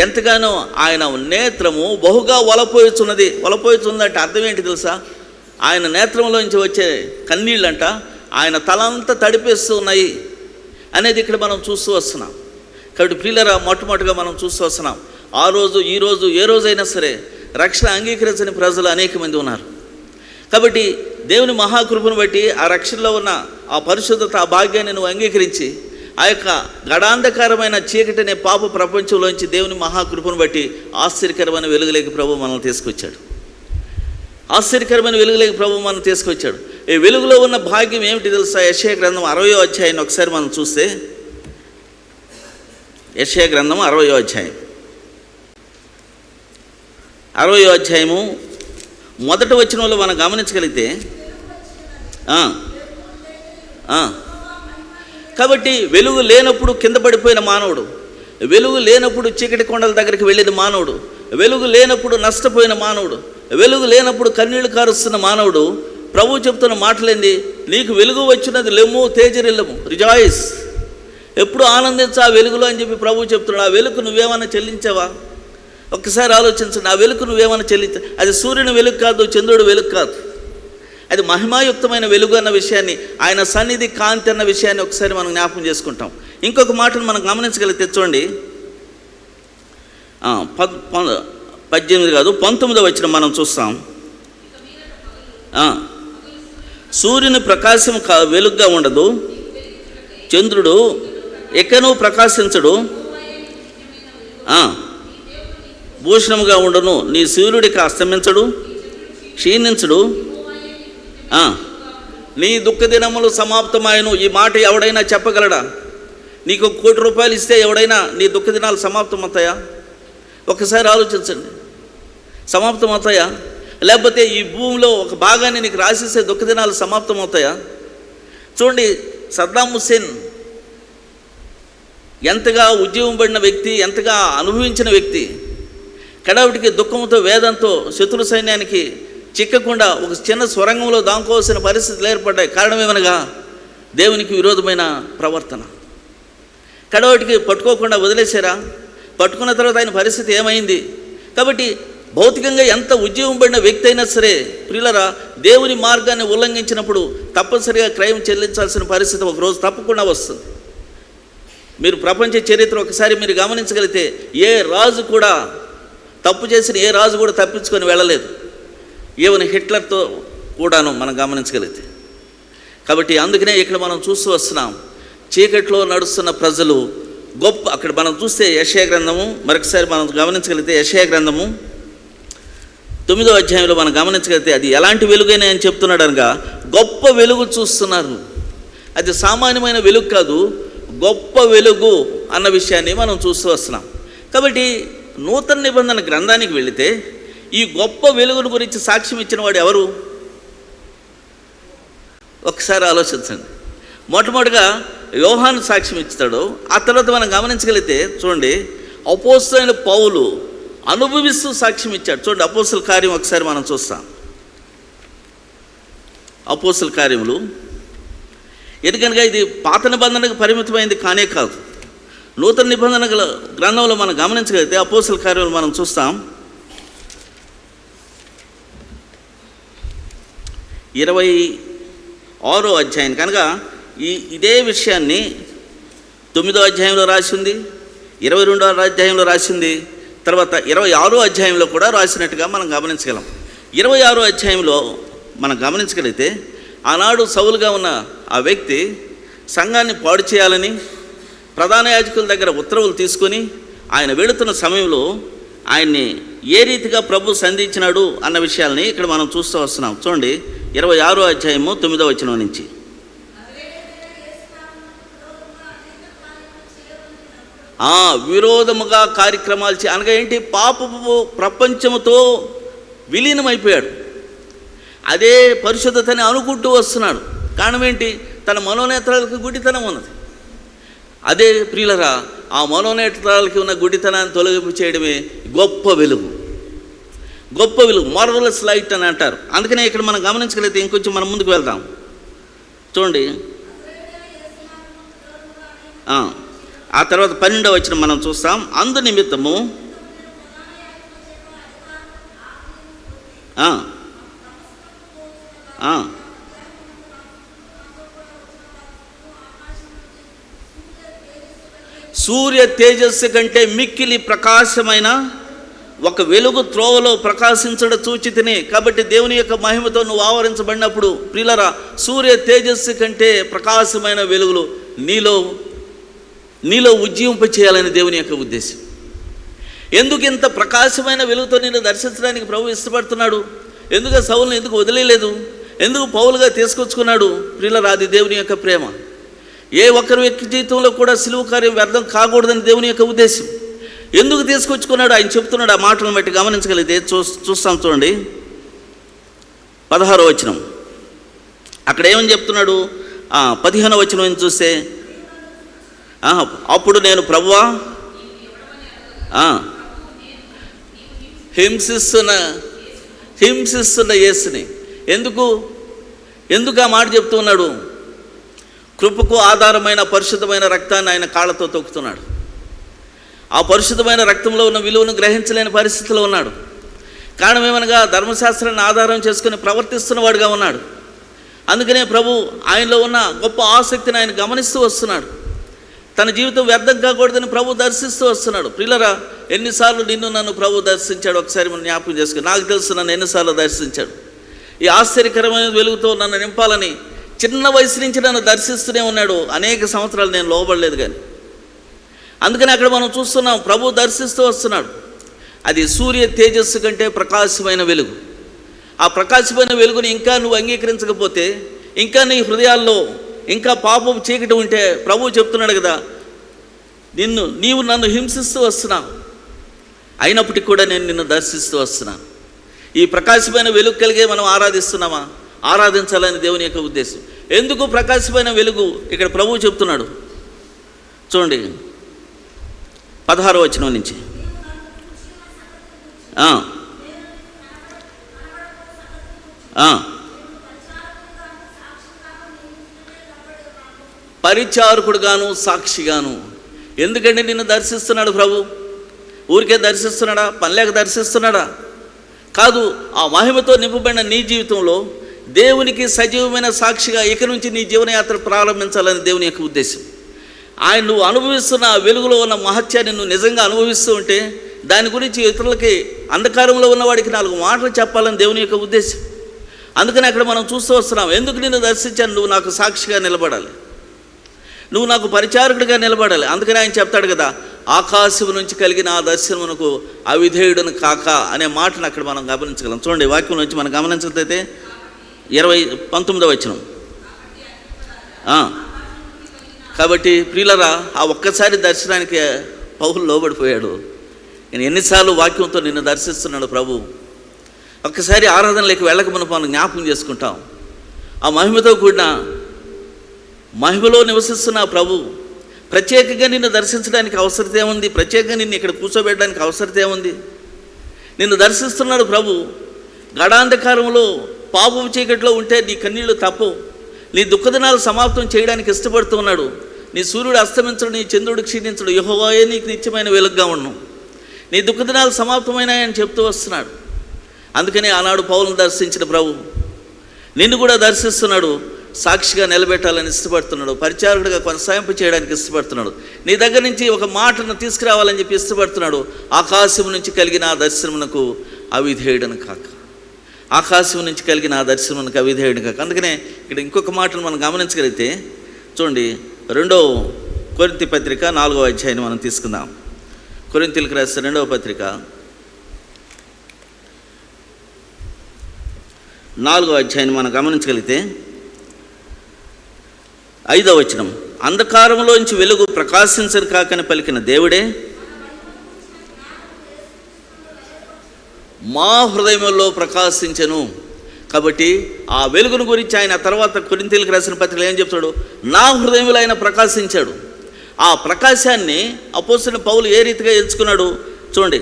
ఎంతగానో ఆయన నేత్రము బహుగా వలపోయుచున్నదంటే అర్థం ఏంటి తెలుసా? ఆయన నేత్రంలోంచి వచ్చే కన్నీళ్ళంట ఆయన తలంతా తడిపేస్తూ ఉన్నాయి అనేది ఇక్కడ మనం చూస్తూ వస్తున్నాం. కాబట్టి ప్రియులరా, మొట్టమొదటిగా మనం చూస్తూ వస్తున్నాం, ఆ రోజు ఈ రోజు ఏ రోజైనా సరే రక్షణ అంగీకరించని ప్రజలు అనేక మంది ఉన్నారు. కాబట్టి దేవుని మహాకృపను బట్టి ఆ రక్షణలో ఉన్న ఆ పరిశుద్ధత, ఆ భాగ్యాన్ని నువ్వు అంగీకరించి ఆ యొక్క గడాంధకారమైన చీకటి అనే పాప ప్రపంచంలోంచి దేవుని మహాకృపను బట్టి ఆశ్చర్యకరమైన వెలుగులోకి ప్రభు మనల్ని తీసుకొచ్చాడు. ఈ వెలుగులో ఉన్న భాగ్యం ఏమిటి తెలుసా? యెషయా గ్రంథం 60వ అధ్యాయాన్ని ఒకసారి మనం చూస్తే, యెషయా గ్రంథం 60వ అధ్యాయం 60వ అధ్యాయము మొదటి వచనంలో మనం గమనించగలిగితే, కాబట్టి వెలుగు లేనప్పుడు కింద పడిపోయిన మానవుడు, వెలుగు లేనప్పుడు చీకటి కొండల దగ్గరికి వెళ్ళిన మానవుడు, వెలుగు లేనప్పుడు నష్టపోయిన మానవుడు, వెలుగు లేనప్పుడు కన్నీళ్లు కారుస్తున్న మానవుడు ప్రభు చెప్తున్న మాటలేంది? నీకు వెలుగు వచ్చినది, లెమ్ము తేజరిల్లము, రిజాయిస్, ఎప్పుడు ఆనందించా వెలుగులో అని చెప్పి ప్రభు చెప్తున్నాడు. ఆ వెలుగు నువ్వేమన్నా చెల్లించావా? ఒక్కసారి ఆలోచించండి. ఆ వెలుగు నువ్వేమన్నా చెల్లించా? అది సూర్యుని వెలుగు కాదు, చంద్రుడు వెలుగు కాదు. అది మహిమాయుక్తమైన వెలుగు అన్న విషయాన్ని, ఆయన సన్నిధి కాంతి అన్న విషయాన్ని ఒకసారి మనం జ్ఞాపకం చేసుకుంటాం. ఇంకొక మాటను మనం గమనించగలిగితే చూడండి, 19వ వచనం మనం చూస్తాం. సూర్యుని ప్రకాశం వెలుగుగా ఉండదు, చంద్రుడు ఎక్కనూ ప్రకాశించడు, భూషణముగా ఉండను, నీ సూర్యుడికి అస్తమించడు, క్షీణించడు, నీ దుఃఖ దినములు సమాప్తమాయను. ఈ మాట ఎవడైనా చెప్పగలడా? నీకు ₹1,00,00,000 ఇస్తే ఎవడైనా నీ దుఃఖ దినాలు సమాప్తమవుతాయా? ఒకసారి ఆలోచించండి. సమాప్తమవుతాయా? లేకపోతే ఈ భూమిలో ఒక భాగాన్ని నీకు రాసిస్తే దుఃఖ దినాలు సమాప్తమవుతాయా? చూడండి, సద్దాం హుస్సేన్ ఎంతగా ఉద్యమం పడిన వ్యక్తి, ఎంతగా అనుభవించిన వ్యక్తి, కడావిటికి దుఃఖంతో వేదంతో శత్రు సైన్యానికి చిక్కకుండా ఒక చిన్న స్వరంగంలో దాంకోవాల్సిన పరిస్థితులు ఏర్పడ్డాయి. కారణమేమనగా దేవునికి విరోధమైన ప్రవర్తన. కడావిటికి పట్టుకోకుండా వదిలేశారా? పట్టుకున్న తర్వాత ఆయన పరిస్థితి ఏమైంది? కాబట్టి భౌతికంగా ఎంత ఉద్యమం పడిన వ్యక్తి అయినా సరే ప్రియులరా, దేవుని మార్గాన్ని ఉల్లంఘించినప్పుడు తప్పనిసరిగా క్రయం చెల్లించాల్సిన పరిస్థితి ఒకరోజు తప్పకుండా వస్తుంది. మీరు ప్రపంచ చరిత్ర ఒకసారి మీరు గమనించగలిగితే ఏ రాజు కూడా తప్పు చేసిన ఏ రాజు కూడా తప్పించుకొని వెళ్ళలేదు. ఈవెన్ హిట్లర్తో కూడాను మనం గమనించగలిగితే. కాబట్టి అందుకనే ఇక్కడ మనం చూస్తూ వస్తున్నాం, చీకట్లో నడుస్తున్న ప్రజలు గొప్ప. అక్కడ మనం చూస్తే యెషయా గ్రంథము, మరొకసారి మనం గమనించగలిగితే యెషయా గ్రంథము 9వ అధ్యాయంలో మనం గమనించగలిగితే అది ఎలాంటి వెలుగైనా అని చెప్తున్నాడు అనగా, గొప్ప వెలుగు చూస్తున్నారు. అది సామాన్యమైన వెలుగు కాదు, గొప్ప వెలుగు అన్న విషయాన్ని మనం చూస్తూ వస్తున్నాం. కాబట్టి నూతన నిబంధన గ్రంథానికి వెళితే ఈ గొప్ప వెలుగును గురించి సాక్ష్యం ఇచ్చిన వాడు ఎవరు? ఒకసారి ఆలోచించండి. మొట్టమొదటిగా యోహాను సాక్ష్యం ఇస్తాడు. ఆ తర్వాత మనం గమనించగలిగితే చూడండి, అపోస్తలుడైన పౌలు అనుభవిస్తూ సాక్ష్యం ఇచ్చాడు. చూడండి, అపోస్తల కార్యం ఒకసారి మనం చూస్తాం. అపోస్తల కార్యములు, ఎందుకనగా ఇది పాత నిబంధనకు పరిమితమైంది కానే కాదు, నూతన నిబంధన గ్రంథంలో మనం గమనించగలిగితే అపోస్తల కార్యములు మనం చూస్తాం. 26వ అధ్యాయం కనుక ఇదే విషయాన్ని 9వ అధ్యాయంలో రాసింది, 22వ అధ్యాయంలో రాసింది, తర్వాత 26వ అధ్యాయంలో కూడా రాసినట్టుగా మనం గమనించగలం. 26వ అధ్యాయంలో మనం గమనించగలిగితే ఆనాడు సౌలుగా ఉన్న ఆ వ్యక్తి సంఘాన్ని పాడు చేయాలని ప్రధాన యాజకుల దగ్గర ఉత్తర్వులు తీసుకొని ఆయన వెళుతున్న సమయంలో ఆయన్ని ఏ రీతిగా ప్రభు సంధించినాడు అన్న విషయాల్ని ఇక్కడ మనం చూస్తూ వస్తున్నాం. చూడండి, 26వ అధ్యాయము 9వ వచనం నుంచి. విరోధముగా కార్యక్రమాలు అనగా ఏంటి? పాపపు ప్రపంచముతో విలీనమైపోయాడు. అదే పరిశుద్ధతని అనుకుంటూ వస్తున్నాడు. కారణం ఏంటి? తన మనోనేత్రాలకు గుడితనం ఉన్నది. అదే ప్రియులరా, ఆ మనోనేత్రాలకి ఉన్న గుడితనాన్ని తొలగింపు చేయడమే గొప్ప వెలుగు. గొప్ప వెలుగు, మార్వలస్ లైట్ అని అంటారు. అందుకనే ఇక్కడ మనం గమనించగలిగితే ఇంకొంచెం మనం ముందుకు వెళ్దాం. చూడండి, ఆ తర్వాత 12వ వచనం మనం చూస్తాం. అందు నిమిత్తము సూర్య తేజస్సు కంటే మిక్కిలి ప్రకాశమైన ఒక వెలుగు త్రోవలో ప్రకాశించడం చూచితిని. కాబట్టి దేవుని యొక్క మహిమతో నువ్వు ఆవరించబడినప్పుడు ప్రియులరా, సూర్య తేజస్సు కంటే ప్రకాశమైన వెలుగులు నీలో ఉజ్జీవింప చేయాలని దేవుని యొక్క ఉద్దేశం. ఎందుకు ఇంత ప్రకాశమైన వెలుగుతో నిన్ను దర్శించడానికి ప్రభు ఇష్టపడుతున్నాడు? ఎందుకు సౌలును ఎందుకు వదిలేలేదు? ఎందుకు పౌలుగా తీసుకొచ్చుకున్నాడు? ప్రియులరా, అది దేవుని యొక్క ప్రేమ. ఏ ఒక్కరి వ్యక్తి జీవితంలో కూడా సిలువ కార్యం వ్యర్థం కాకూడదని దేవుని యొక్క ఉద్దేశం. ఎందుకు తీసుకొచ్చుకున్నాడు ఆయన చెప్తున్నాడు. ఆ మాటలను బట్టి గమనించగలిగితే చూస్తాం. చూడండి, 16వ వచనం అక్కడ ఏమని చెప్తున్నాడు? 15వ వచనం చూస్తే, అప్పుడు నేను ప్రభువా హింసిస్తున్న యేసుని. ఎందుకు ఆ మాట చెప్తూ ఉన్నాడు? కృపకు ఆధారమైన పరిశుద్ధమైన రక్తాన్ని ఆయన కాళ్ళతో తొక్కుతున్నాడు. ఆ పరిశుద్ధమైన రక్తంలో ఉన్న విలువను గ్రహించలేని పరిస్థితిలో ఉన్నాడు. కారణం ఏమనగా ధర్మశాస్త్రాన్ని ఆధారం చేసుకుని ప్రవర్తిస్తున్నవాడుగా ఉన్నాడు. అందుకనే ప్రభు ఆయనలో ఉన్న గొప్ప ఆసక్తిని ఆయన గమనిస్తూ వస్తున్నాడు. తన జీవితం వ్యర్థం కాకూడదని ప్రభు దర్శిస్తూ వస్తున్నాడు. ప్రియులరా, ఎన్నిసార్లు నిన్ను నన్ను ప్రభు దర్శించాడు ఒకసారి మనం జ్ఞాపకం చేసుకుని. నాకు తెలుసు నన్ను ఎన్నిసార్లు దర్శించాడు. ఈ ఆశ్చర్యకరమైన వెలుగుతో నన్ను నింపాలని చిన్న వయసు నుంచి నన్ను దర్శిస్తూనే ఉన్నాడు. అనేక సంవత్సరాలు నేను లోబడలేదు కానీ. అందుకని అక్కడ మనం చూస్తున్నాం, ప్రభు దర్శిస్తూ వస్తున్నాడు. అది సూర్య తేజస్సు కంటే ప్రకాశమైన వెలుగు. ఆ ప్రకాశమైన వెలుగుని ఇంకా నువ్వు అంగీకరించకపోతే, ఇంకా నీ హృదయాల్లో ఇంకా పాపం చీకటి ఉంటే, ప్రభువు చెప్తున్నాడు కదా, నీవు నన్ను హింసిస్తూ వస్తున్నావు, అయినప్పటికీ కూడా నేను నిన్ను దర్శిస్తూ వస్తున్నాను. ఈ ప్రకాశమైన వెలుగు కలిగే మనం ఆరాధిస్తున్నామా? ఆరాధించాలని దేవుని యొక్క ఉద్దేశం. ఎందుకు ప్రకాశమైన వెలుగు ఇక్కడ ప్రభువు చెప్తున్నాడు చూడండి, 16వ వచనం నుంచి. పరిచారకుడుగాను సాక్షిగాను. ఎందుకంటే నిన్ను దర్శిస్తున్నాడు ప్రభు. ఊరికే దర్శిస్తున్నాడా? పనిలేక దర్శిస్తున్నాడా? కాదు. ఆ మహిమతో నింపబడిన నీ జీవితంలో దేవునికి సజీవమైన సాక్షిగా ఇక నుంచి నీ జీవనయాత్ర ప్రారంభించాలని దేవుని యొక్క ఉద్దేశం. ఆయన నువ్వు అనుభవిస్తున్న వెలుగులో ఉన్న మహత్యాన్ని నువ్వు నిజంగా అనుభవిస్తూ ఉంటే, దాని గురించి ఇతరులకి, అంధకారంలో ఉన్నవాడికి 4 మాటలు చెప్పాలని దేవుని యొక్క ఉద్దేశం. అందుకని అక్కడ మనం చూస్తూ వస్తున్నాం, ఎందుకు నిన్ను దర్శించాను? నువ్వు నాకు సాక్షిగా నిలబడాలి, నువ్వు నాకు పరిచారకుడిగా నిలబడాలి. అందుకని ఆయన చెప్తాడు కదా, ఆకాశం నుంచి కలిగిన ఆ దర్శనమునకు అవిధేయుడను కాక అనే మాటను అక్కడ మనం గమనించగలం. చూడండి, వాక్యం నుంచి మనం గమనించినట్లయితే 19వ వచనం. కాబట్టి ప్రియులరా, ఆ ఒక్కసారి దర్శనానికి పౌలు లోబడిపోయాడు. నేను ఎన్నిసార్లు వాక్యంతో నిన్ను దర్శిస్తున్నాడు ప్రభు. ఒక్కసారి ఆరాధనలోకి వెళ్ళక మనం జ్ఞాపకం చేసుకుంటాం. ఆ మహిమతో కూడిన మహిమలో నివసిస్తున్న ప్రభు ప్రత్యేకంగా నిన్ను దర్శించడానికి అవసరత ఏముంది? ప్రత్యేకంగా నిన్ను ఇక్కడ కూర్చోబెట్టడానికి అవసరత ఏముంది? నిన్ను దర్శిస్తున్నాడు ప్రభు. గాఢాంధకారంలో పాపం చీకట్లో ఉంటే నీ కన్నీళ్లు తప్పవు. నీ దుఃఖదినాలు సమాప్తం చేయడానికి ఇష్టపడుతూ ఉన్నాడు. నీ సూర్యుడు అస్తమించడు, నీ చంద్రుడు క్షీణించడు, యెహోవాయే నీకు నిత్యమైన వెలుగుగా ఉండు. నీ దుఃఖదినాలు సమాప్తమైనాయని చెప్తూ వస్తున్నాడు. అందుకని ఆనాడు పౌలును దర్శించిన ప్రభు నిన్ను కూడా దర్శిస్తున్నాడు. సాక్షిగా నిలబెట్టాలని ఇష్టపడుతున్నాడు. పరిచారకుడిగా కొనసాగింపు చేయడానికి ఇష్టపడుతున్నాడు. నీ దగ్గర నుంచి ఒక మాటను తీసుకురావాలని చెప్పి ఇష్టపడుతున్నాడు. ఆకాశం నుంచి కలిగిన ఆ దర్శనమునకు అవిధేయుడను కాక. ఆకాశం నుంచి కలిగిన ఆ దర్శనమునకు అవిధేయుడు కాక. అందుకనే ఇక్కడ ఇంకొక మాటను మనం గమనించగలిగితే చూడండి, 2వ కొరింథీ పత్రిక 4వ అధ్యాయాన్ని మనం తీసుకుందాం. కొరింథీయులకు రాసిన 2వ పత్రిక 4వ అధ్యాయాన్ని మనం గమనించగలిగితే 5వ వచనం, అంధకారంలోంచి వెలుగు ప్రకాశించరు కాకని పలికిన దేవుడే మా హృదయంలో ప్రకాశించెను. కాబట్టి ఆ వెలుగును గురించి ఆయన తర్వాత కొరింథీయులకు రాసిన పత్రికలో ఏం చెప్తాడు? నా హృదయంలో ఆయన ప్రకాశించాడు. ఆ ప్రకాశాన్ని అపోస్తలుడైన పౌలు ఏ రీతిగా ఎంచుకున్నాడు చూడండి.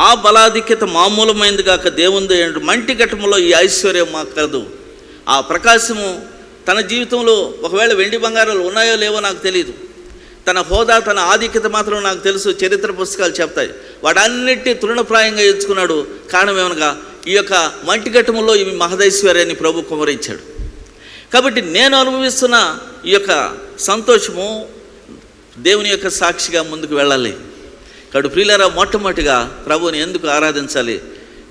ఆ బలాధిక్యత మామూలమైంది కాక దేవుంది మంటి ఘట్టములో ఈ ఐశ్వర్యం మాకు కలదు. ఆ ప్రకాశము తన జీవితంలో ఒకవేళ వెండి బంగారాలు ఉన్నాయో లేవో నాకు తెలియదు. తన హోదా, తన ఆధిక్యత మాత్రం నాకు తెలుసు. చరిత్ర పుస్తకాలు చెప్తాయి. వాటన్నిటి తృణప్రాయంగా ఎంచుకున్నాడు. కారణం ఏమనగా ఈ యొక్క మంటిఘట్టములో ఇవి మహదైశ్వర్యాన్ని ప్రభు కుమరించాడు. కాబట్టి నేను అనుభవిస్తున్న ఈ యొక్క సంతోషము దేవుని యొక్క సాక్షిగా ముందుకు వెళ్ళాలి. కాబట్టి ప్రియులారా, మొట్టమొదటిగా ప్రభువుని ఎందుకు ఆరాధించాలి?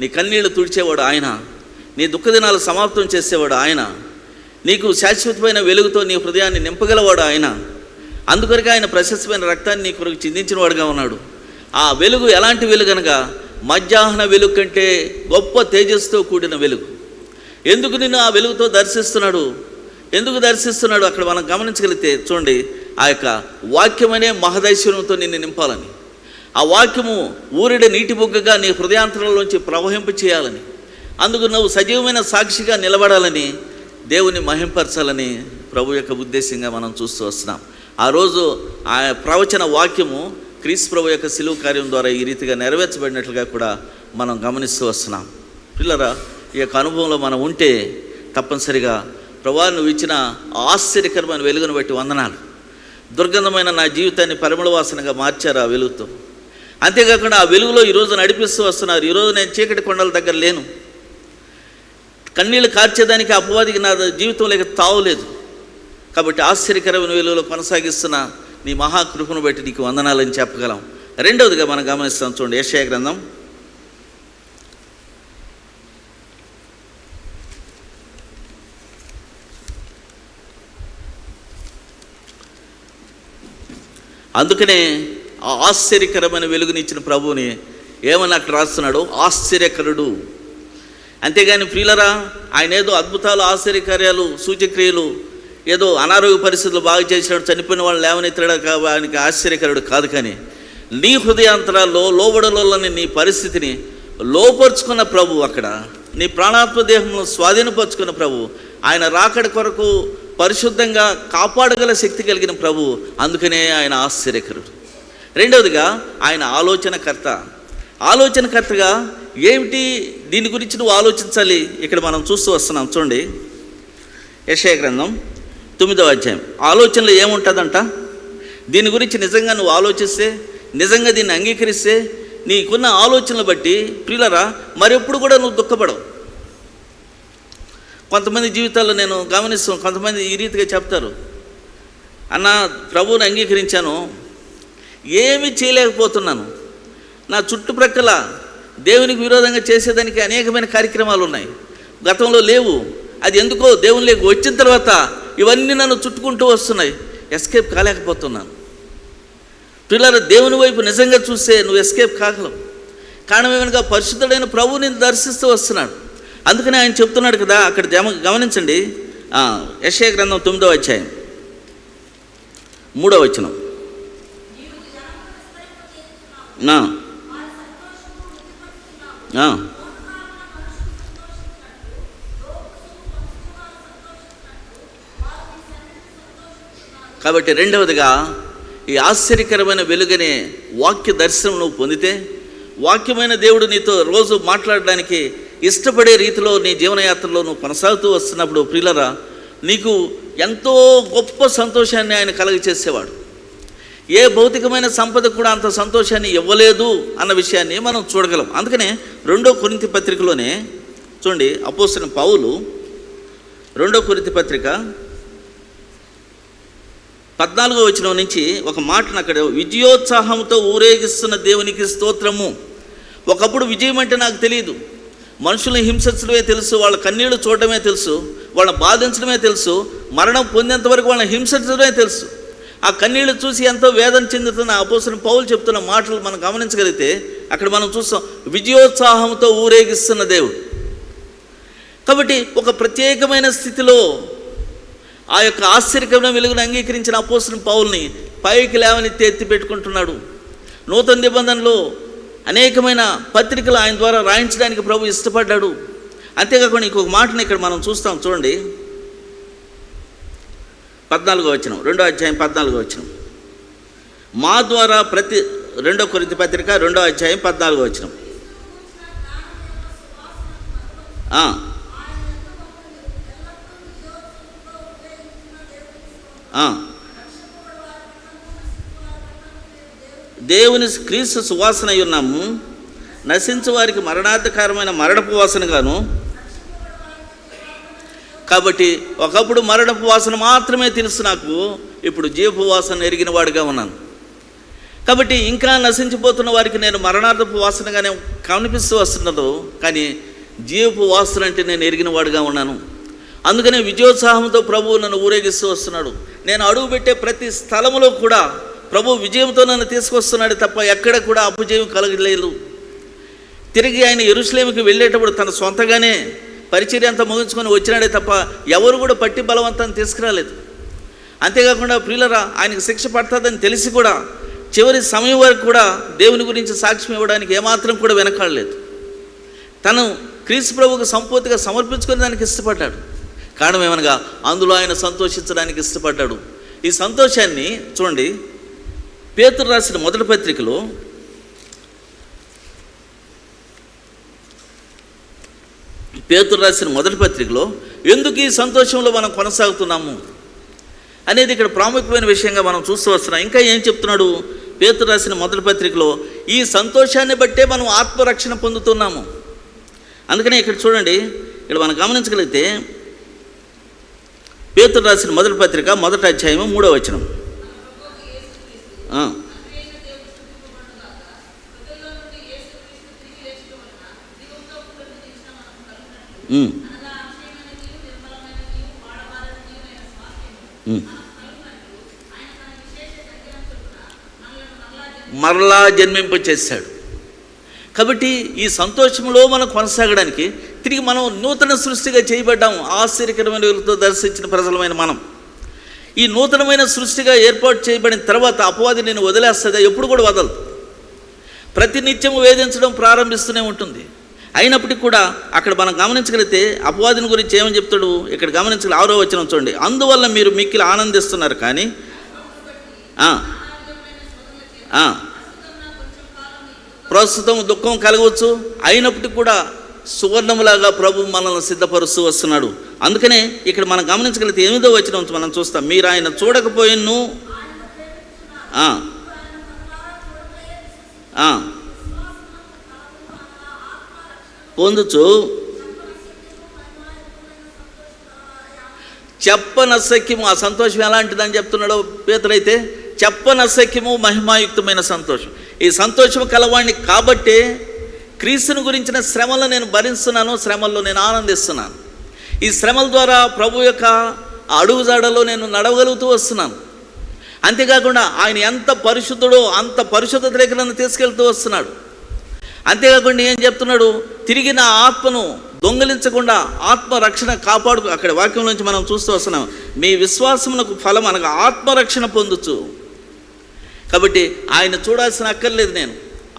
నీ కన్నీళ్లు తుడిచేవాడు ఆయన, నీ దుఃఖదినాలు సమాప్తం చేసేవాడు ఆయన, నీకు శాశ్వతమైన వెలుగుతో నీ హృదయాన్ని నింపగలవాడు ఆయన. అందుకొరకు ఆయన ప్రశస్తమైన రక్తాన్ని నీ కొరకు చిందించిన వాడుగా ఉన్నాడు. ఆ వెలుగు ఎలాంటి వెలుగు అనగా మధ్యాహ్న వెలుగు కంటే గొప్ప తేజస్సుతో కూడిన వెలుగు. ఎందుకు నిన్ను ఆ వెలుగుతో దర్శిస్తున్నాడు? ఎందుకు దర్శిస్తున్నాడు? అక్కడ మనం గమనించగలిగితే చూడండి, ఆ యొక్క వాక్యమనే మహదైశ్వర్యంతో నిన్ను నింపాలని, ఆ వాక్యము ఊరిడ నీటి బుగ్గగా నీ హృదయాంతరంలోంచి ప్రవహింపు చేయాలని, అందుకు నువ్వు సజీవమైన సాక్షిగా నిలబడాలని, దేవుని మహింపరచాలని ప్రభు యొక్క ఉద్దేశంగా మనం చూస్తూ వస్తున్నాం. ఆ రోజు ఆ ప్రవచన వాక్యము క్రీస్తు ప్రభు యొక్క శిలువ కార్యం ద్వారా ఈ రీతిగా నెరవేర్చబడినట్లుగా కూడా మనం గమనిస్తూ వస్తున్నాం. పిల్లరా, ఈ యొక్క అనుభవంలో మనం ఉంటే తప్పనిసరిగా ప్రభువా నువ్వు ఇచ్చిన ఆశ్చర్యకరమైన వెలుగును బట్టి వందనాలు. దుర్గంధమైన నా జీవితాన్ని పరిమళ వాసనగా మార్చారు ఆ వెలుగుతో. అంతేకాకుండా ఆ వెలుగులో ఈరోజు నడిపిస్తూ వస్తున్నారు. ఈరోజు నేను చీకటి కొండల దగ్గర లేను, కన్నీళ్ళు కార్చేదానికి అపవాదికి నా జీవితం లేక తావులేదు. కాబట్టి ఆశ్చర్యకరమైన వెలుగులో కొనసాగిస్తున్న నీ మహాకృపను బట్టి నీకు వందనాలని చెప్పగలం. రెండవదిగా మనం గమనిస్తాం, చూడండి యెషయా గ్రంథం 8. అందుకనే ఆ ఆశ్చర్యకరమైన వెలుగునిచ్చిన ప్రభువుని ఏమని అక్కడ రాస్తున్నాడు, ఆశ్చర్యకరుడు. అంతేగాని ప్రియులరా, ఆయన ఏదో అద్భుతాలు, ఆశ్చర్యకార్యాలు, సూచక్రియలు, ఏదో అనారోగ్య పరిస్థితులు బాగా చేసినాడు, చనిపోయిన వాళ్ళు లేవనెత్తాడు ఆయనకి ఆశ్చర్యకరుడు కాదు. కానీ నీ హృదయాంతరాల్లో లోబడలోని నీ పరిస్థితిని లోపరుచుకున్న ప్రభు, అక్కడ నీ ప్రాణాత్మ దేహంలో స్వాధీనపరుచుకున్న ప్రభు, ఆయన రాకడ కొరకు పరిశుద్ధంగా కాపాడగల శక్తి కలిగిన ప్రభు. అందుకనే ఆయన ఆశ్చర్యకరుడు. రెండవదిగా ఆయన ఆలోచనకర్తగా ఏమిటి దీని గురించి నువ్వు ఆలోచించాలి. ఇక్కడ మనం చూస్తూ వస్తున్నాం, చూడండి యెషయా గ్రంథం 9వ అధ్యాయం. ఆలోచనలో ఏముంటుందంట, దీని గురించి నిజంగా నువ్వు ఆలోచిస్తే, నిజంగా దీన్ని అంగీకరిస్తే, నీకున్న ఆలోచనలు బట్టి ప్రియులరా మరెప్పుడు కూడా నువ్వు దుఃఖపడవు. కొంతమంది జీవితాల్లో నేను గమనిస్తాను, కొంతమంది ఈ రీతిగా చెప్తారు, అన్న ప్రభువుని అంగీకరించాను, ఏమీ చేయలేకపోతున్నాను, నా చుట్టుప్రక్కల దేవునికి విరోధంగా చేసేదానికి అనేకమైన కార్యక్రమాలు ఉన్నాయి, గతంలో లేవు, అది ఎందుకో దేవునిలోకి వచ్చిన తర్వాత ఇవన్నీ నన్ను చుట్టుకుంటూ వస్తున్నాయి, ఎస్కేప్ కాలేకపోతున్నాను. పిల్లలు దేవుని వైపు నిజంగా చూస్తే నువ్వు ఎస్కేప్ కాగలవు. కారణం ఏమనగా పరిశుద్ధుడైన ప్రభువుని దర్శిస్తూ వస్తున్నాడు. అందుకనే ఆయన చెప్తున్నాడు కదా, అక్కడ గమనించండి, యెషయా గ్రంథం 9వ అధ్యాయం 3వ వచనం. కాబట్టి రెండవదిగా ఈ ఆశ్చర్యకరమైన వెలుగనే వాక్య దర్శనం నువ్వు పొందితే, వాక్యమైన దేవుడు నీతో రోజు మాట్లాడడానికి ఇష్టపడే రీతిలో నీ జీవనయాత్రలో నువ్వు కొనసాగుతూ వస్తున్నప్పుడు ప్రియులరా, నీకు ఎంతో గొప్ప సంతోషాన్ని ఆయన కలుగచేసేవాడు. ఏ భౌతికమైన సంపద కూడా అంత సంతోషాన్ని ఇవ్వలేదు అన్న విషయాన్ని మనం చూడగలం. అందుకనే 2 కొరింథీ పత్రికలోనే చూడండి, అపోస్తలుడైన పౌలు 2 కొరింథీ పత్రిక 14వ వచనం నుంచి ఒక మాటను అక్కడ, విజయోత్సాహంతో ఊరేగిస్తున్న దేవునికి స్తోత్రము. ఒకప్పుడు విజయం అంటే నాకు తెలియదు, మనుషులను హింసించడమే తెలుసు, వాళ్ళ కన్నీళ్లు చూడడమే తెలుసు, వాళ్ళని బాధించడమే తెలుసు, మరణం పొందేంత వరకు వాళ్ళని హింసించడమే తెలుసు. ఆ కన్నీళ్లు చూసి ఎంతో వేదన చెందుతున్న అపోస్తలుడైన పౌలు చెప్తున్న మాటలు మనం గమనించగలిగితే అక్కడ మనం చూస్తాం, విజయోత్సాహంతో ఊరేగిస్తున్న దేవుడు. కాబట్టి ఒక ప్రత్యేకమైన స్థితిలో ఆ యొక్క ఆశ్చర్యకరమైన వెలుగును అంగీకరించిన అపోస్తలుడైన పౌలుని పైకి లేవనెత్తి ఎత్తి పెట్టుకుంటున్నాడు. నూతన నిబంధనలో అనేకమైన పత్రికలు ఆయన ద్వారా రాయించడానికి ప్రభు ఇష్టపడ్డాడు. అంతేకాకుండా ఇంకొక మాటను ఇక్కడ మనం చూస్తాం, చూడండి 14వ వచనం, 2వ అధ్యాయం 14వ వచనం. మా ద్వారా 2 కొరింథీ పత్రిక 2వ అధ్యాయం 14వ వచనం. దేవుని క్రీస్తు సువాసన ఉన్నాము, నశించు వారికి మరణార్థకరమైన మరణపు వాసనగాను. కాబట్టి ఒకప్పుడు మరణపు వాసన మాత్రమే తెలుసు నాకు, ఇప్పుడు జీవపు వాసన ఎరిగిన వాడిగా ఉన్నాను. కాబట్టి ఇంకా నశించిపోతున్న వారికి నేను మరణార్థపు వాసనగానే కనిపిస్తూ వస్తున్నదో, కానీ జీవపు వాసన అంటే నేను ఎరిగిన వాడిగా ఉన్నాను. అందుకనే విజయోత్సాహంతో ప్రభువు నన్ను ఊరేగిస్తూ వస్తున్నాడు. నేను అడుగుపెట్టే ప్రతి స్థలంలో కూడా ప్రభు విజయంతో నన్ను తీసుకొస్తున్నాడు తప్ప ఎక్కడ కూడా అపజయం కలగలేదు. తిరిగి ఆయన యెరూషలేముకి వెళ్ళేటప్పుడు తన సొంతగానే పరిచర్య అంతా ముగించుకొని వచ్చినాడే తప్ప ఎవరు కూడా పట్టి బలవంతాన్ని తీసుకురాలేదు. అంతేకాకుండా ప్రియులరా, ఆయనకు శిక్ష పడుతుందని తెలిసి కూడా చివరి సమయం వరకు కూడా దేవుని గురించి సాక్ష్యం ఇవ్వడానికి ఏమాత్రం కూడా వెనకాడలేదు. తను క్రీస్తు ప్రభువుకు సంపూర్తిగా సమర్పించుకునే దానికి ఇష్టపడ్డాడు. కారణం ఏమనగా అందులో ఆయన సంతోషించడానికి ఇష్టపడ్డాడు. ఈ సంతోషాన్ని చూడండి, పేతురు రాసిన మొదటి పత్రికలో ఎందుకు ఈ సంతోషంలో మనం కొనసాగుతున్నాము అనేది ఇక్కడ ప్రాముఖ్యమైన విషయంగా మనం చూస్తూ వస్తున్నాం. ఇంకా ఏం చెప్తున్నాడు పేతురు రాసిన మొదటి పత్రికలో, ఈ సంతోషాన్ని బట్టే మనం ఆత్మరక్షణ పొందుతున్నాము. అందుకనే ఇక్కడ చూడండి, ఇక్కడ మనం గమనించగలిగితే పేతురు రాసిన మొదటి పత్రిక 1వ అధ్యాయము 3వ వచనం. మరలా జన్మింప చేశాడు. కాబట్టి ఈ సంతోషంలో మనం కొనసాగడానికి తిరిగి మనం నూతన సృష్టిగా చేయబడ్డాము. ఆశ్చర్యకరమైన వెలుగుతో దర్శించిన ప్రజలమైన మనం ఈ నూతనమైన సృష్టిగా ఏర్పాటు చేయబడిన తర్వాత అపవాది నేను వదిలేస్తుందా? ఎప్పుడు కూడా వదలదు. ప్రతినిత్యము వేధించడం ప్రారంభిస్తూనే ఉంటుంది. అయినప్పటికీ కూడా అక్కడ మనం గమనించగలిగితే అపవాదిని గురించి ఏమని చెప్తాడు ఇక్కడ గమనించగలి 6వ వచనం చూడండి. అందువల్ల మీరు మిక్కిలి ఆనందిస్తున్నారు, కానీ ప్రస్తుతం దుఃఖం కలగవచ్చు, అయినప్పటికీ కూడా సువర్ణములాగా ప్రభు మనల్ని సిద్ధపరుస్తూ వస్తున్నాడు. అందుకనే ఇక్కడ మనం గమనించగలిగితే 8వ వచనం మనం చూస్తాం. మీరు ఆయన చూడకపోయిను పొందుచు చెప్పనసఖ్యము. ఆ సంతోషం ఎలాంటిదని చెప్తున్నాడో పేతురైతే, చెప్పనసఖ్యము మహిమాయుక్తమైన సంతోషం. ఈ సంతోషం కలవాణ్ణి కాబట్టే క్రీస్తుని గురించిన శ్రమలను నేను భరిస్తున్నాను, శ్రమల్లో నేను ఆనందిస్తున్నాను. ఈ శ్రమల ద్వారా ప్రభు యొక్క అడుగుజాడలో నేను నడవగలుగుతూ వస్తున్నాను. అంతేకాకుండా ఆయన ఎంత పరిశుద్ధుడో అంత పరిశుద్ధత దగ్గర నన్ను తీసుకెళ్తూ వస్తున్నాడు. అంతేకాకుండా ఏం చెప్తున్నాడు, తిరిగి నా ఆత్మను దొంగిలించకుండా ఆత్మరక్షణ కాపాడు. అక్కడ వాక్యం నుంచి మనం చూస్తూ వస్తున్నాం. మీ విశ్వాసమునకు ఫలం అనగా ఆత్మరక్షణ పొందుచు. కాబట్టి ఆయన చూడాల్సిన అక్కర్లేదు. నేను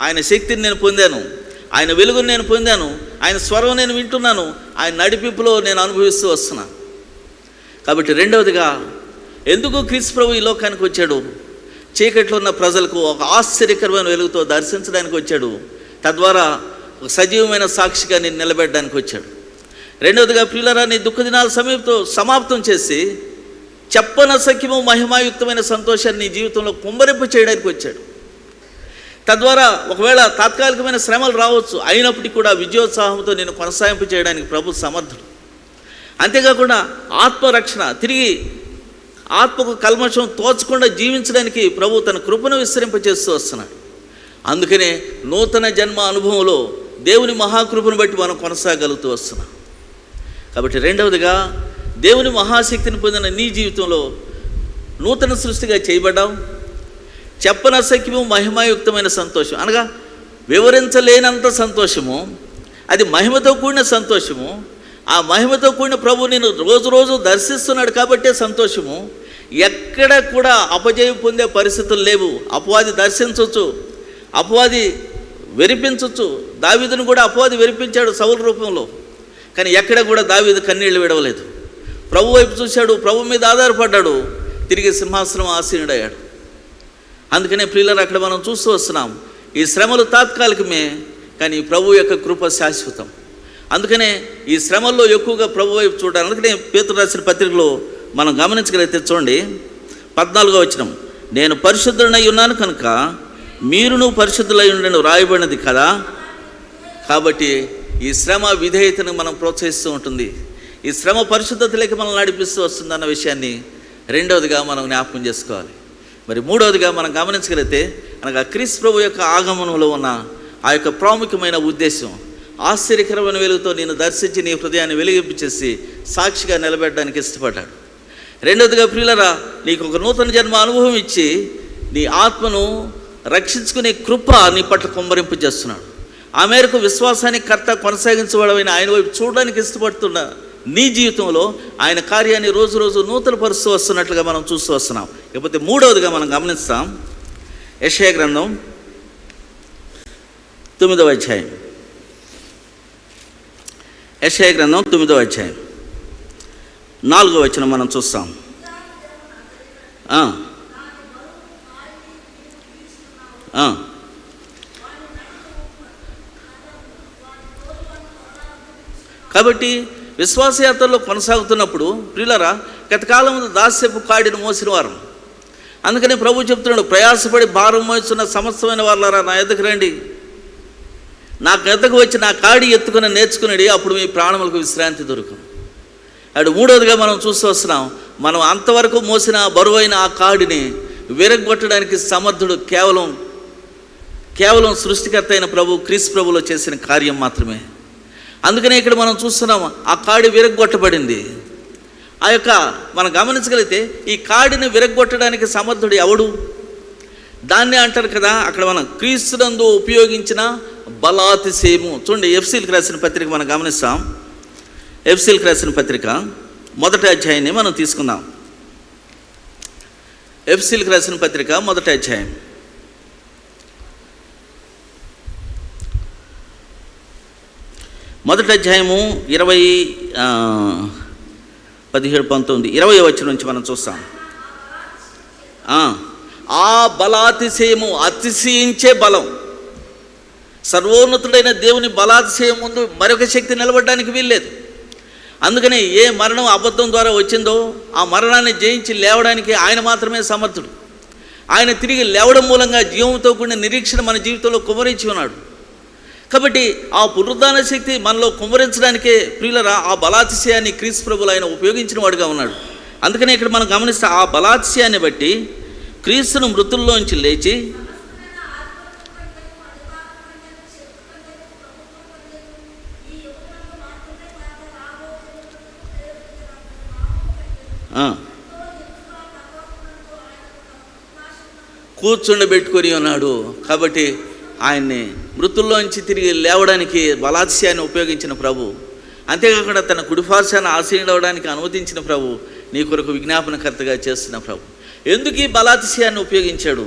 ఆయన శక్తిని నేను పొందాను, ఆయన వెలుగుని నేను పొందాను, ఆయన స్వరం నేను వింటున్నాను, ఆయన నడిపింపులో నేను అనుభవిస్తూ వస్తున్నాను. కాబట్టి రెండవదిగా ఎందుకు క్రీస్తు ప్రభు ఈ లోకానికి వచ్చాడు? చీకట్లో ఉన్న ప్రజలకు ఒక ఆశ్చర్యకరమైన వెలుగుతో దర్శించడానికి వచ్చాడు. తద్వారా ఒక సజీవమైన సాక్షిగా నేను నిలబెట్టడానికి వచ్చాడు. రెండవదిగా ప్రియులారా, నీ దుఃఖ దినాల సమాప్తం చేసి చెప్పనసఖ్యము మహిమాయుక్తమైన సంతోషాన్ని నీ జీవితంలో కుంభరింపు చేయడానికి వచ్చాడు. తద్వారా ఒకవేళ తాత్కాలికమైన శ్రమలు రావచ్చు, అయినప్పటికీ కూడా విజయోత్సాహంతో నేను కొనసాగింపు చేయడానికి ప్రభు సమర్థుడు. అంతేకాకుండా ఆత్మరక్షణ, తిరిగి ఆత్మకు కల్మషం తోచకుండా జీవించడానికి ప్రభు తన కృపను విస్తరింపచేస్తూ వస్తున్నాడు. అందుకనే నూతన జన్మ అనుభవంలో దేవుని మహాకృపను బట్టి మనం కొనసాగలుగుతూ వస్తున్నాం. కాబట్టి రెండవదిగా దేవుని మహాశక్తిని పొందిన నీ జీవితంలో నూతన సృష్టిగా చేయబడ్డాం. చెప్పనసఖ్యము మహిమాయుక్తమైన సంతోషం అనగా వివరించలేనంత సంతోషము, అది మహిమతో కూడిన సంతోషము. ఆ మహిమతో కూడిన ప్రభు నేను రోజు రోజు దర్శిస్తున్నాడు కాబట్టే సంతోషము. ఎక్కడ కూడా అపజయం పొందే పరిస్థితులు లేవు. అపవాది దర్శించవచ్చు, అపవాది వెరిపించవచ్చు. దావీదును కూడా అపవాది వెరిపించాడు సౌలు రూపంలో, కానీ ఎక్కడ కూడా దావీదు కన్నీళ్లు విడవలేదు. ప్రభు వైపు చూశాడు, ప్రభు మీద ఆధారపడ్డాడు, తిరిగి సింహాసనం ఆసీనుడయ్యాడు. అందుకనే ప్రియులారా, అక్కడ మనం చూస్తూ వస్తున్నాం, ఈ శ్రమలు తాత్కాలికమే, కానీ ప్రభు యొక్క కృప శాశ్వతం. అందుకనే ఈ శ్రమల్లో ఎక్కువగా ప్రభు వైపు చూడాలి. అందుకనే పేతురు రాసిన పత్రికలో మనం గమనించగలిగితే చూడండి 14వ వచనం, నేను పరిశుద్ధుడనై ఉన్నాను కనుక మీరును పరిశుద్ధులై ఉండను రాయబడినది కదా. కాబట్టి ఈ శ్రమ విధేయతను మనం ప్రోత్సహిస్తూ ఉంటుంది. ఈ శ్రమ పరిశుద్ధతలోకి మనం నడిపిస్తూ వస్తుందన్న విషయాన్ని రెండవదిగా మనం జ్ఞాపకం చేసుకోవాలి. మరి మూడవదిగా మనం గమనించగలిగితే అనగా క్రీస్తు ప్రభు యొక్క ఆగమనంలో ఉన్న ఆ యొక్క ప్రాముఖ్యమైన ఉద్దేశం, ఆశ్చర్యకరమైన వెలుగుతో నేను దర్శించి నీ హృదయాన్ని వెలిగించేసి సాక్షిగా నిలబెట్టడానికి ఇష్టపడ్డాడు. రెండవదిగా ప్రియులారా, నీకు ఒక నూతన జన్మ అనుభవం ఇచ్చి నీ ఆత్మను రక్షించుకునే కృప నీ పట్ల కుమ్మరింపు చేస్తున్నాడు. ఆ మేరకు విశ్వాసానికి కర్త కొనసాగించబడమైన ఆయన వైపు చూడడానికి ఇష్టపడుతున్న నీ జీవితంలో ఆయన కార్యాన్ని రోజు రోజు నూతన పరుస్తూ వస్తున్నట్లుగా మనం చూస్తూ వస్తున్నాం. ఇకపోతే మూడవదిగా మనం గమనిస్తాం, యెషయా గ్రంథం 9వ అధ్యాయం. యెషయా గ్రంథం 9వ అధ్యాయం 4వ వచనం మనం చూస్తాం. కాబట్టి విశ్వాసయాత్రలో కొనసాగుతున్నప్పుడు ప్రియులారా, గతకాలం దాస్యపు కాడిని మోసిన వారు. అందుకని ప్రభు చెప్తున్నాడు, ప్రయాసపడి భారం మోస్తున్న సమస్తమైన వాళ్ళారా నా ఎదుకు రండి, నా గద్దకు వచ్చి నా కాడి ఎత్తుకుని నేర్చుకునేది, అప్పుడు మీ ప్రాణములకు విశ్రాంతి దొరుకును. అటు మూడవదిగా మనం చూస్తూ వస్తున్నాం, మనం అంతవరకు మోసిన బరువైన ఆ కాడిని విరగొట్టడానికి సమర్థుడు కేవలం సృష్టికర్త అయిన ప్రభు క్రీస్తు ప్రభులో చేసిన కార్యం మాత్రమే. అందుకనే ఇక్కడ మనం చూస్తున్నాం, ఆ కాడి విరగొట్టబడింది. ఆ యొక్క మనం గమనించగలిగితే ఈ కాడిని విరగొట్టడానికి సమర్థుడు ఎవడు? దాన్ని అంటారు కదా అక్కడ మనం క్రీస్తునందు ఉపయోగించిన బలాతిశయము. చూడండి, ఎఫ్సీలకు రాసిన పత్రిక మనం గమనిస్తాం. ఎఫ్సీలకు రాసిన పత్రిక 1వ అధ్యాయాన్ని మనం తీసుకుందాం. ఎఫ్సీలకు రాసిన పత్రిక 1వ అధ్యాయం 17-19 వచనం నుంచి మనం చూస్తాం. ఆ బలాతిశయము, అతిశయించే బలం, సర్వోన్నతుడైన దేవుని బలాతిశయం ముందు మరొక శక్తి నిలబడడానికి వీల్లేదు. అందుకని ఏ మరణం అబద్ధం ద్వారా వచ్చిందో ఆ మరణాన్ని జయించి లేవడానికి ఆయన మాత్రమే సమర్థుడు. ఆయన తిరిగి లేవడం మూలంగా జీవంతో కూడిన నిరీక్షణ మన జీవితంలో కుమరించి ఉన్నాడు. కాబట్టి ఆ పునరుద్ధాన శక్తి మనలో కుమరించడానికే ప్రియులరా ఆ బలాతిశయాన్ని క్రీస్తు ప్రభువులు ఆయన ఉపయోగించిన వాడుగా ఉన్నాడు. అందుకనే ఇక్కడ మనం గమనిస్తే ఆ బలాతిశయాన్ని బట్టి క్రీస్తును మృతుల్లోంచి లేచి కూర్చుండబెట్టుకొని ఉన్నాడు. కాబట్టి ఆయన్ని మృతుల్లోంచి తిరిగి లేవడానికి బలాతిశయాన్ని ఉపయోగించిన ప్రభు, అంతేకాకుండా తన కుడిపార్శ్వాన ఆసీనుడవడానికి అనుమతించిన ప్రభు, నీ కొరకు విజ్ఞాపనకర్తగా చేస్తున్న ప్రభు. ఎందుకు ఈ బలాతిశయాన్ని ఉపయోగించాడు?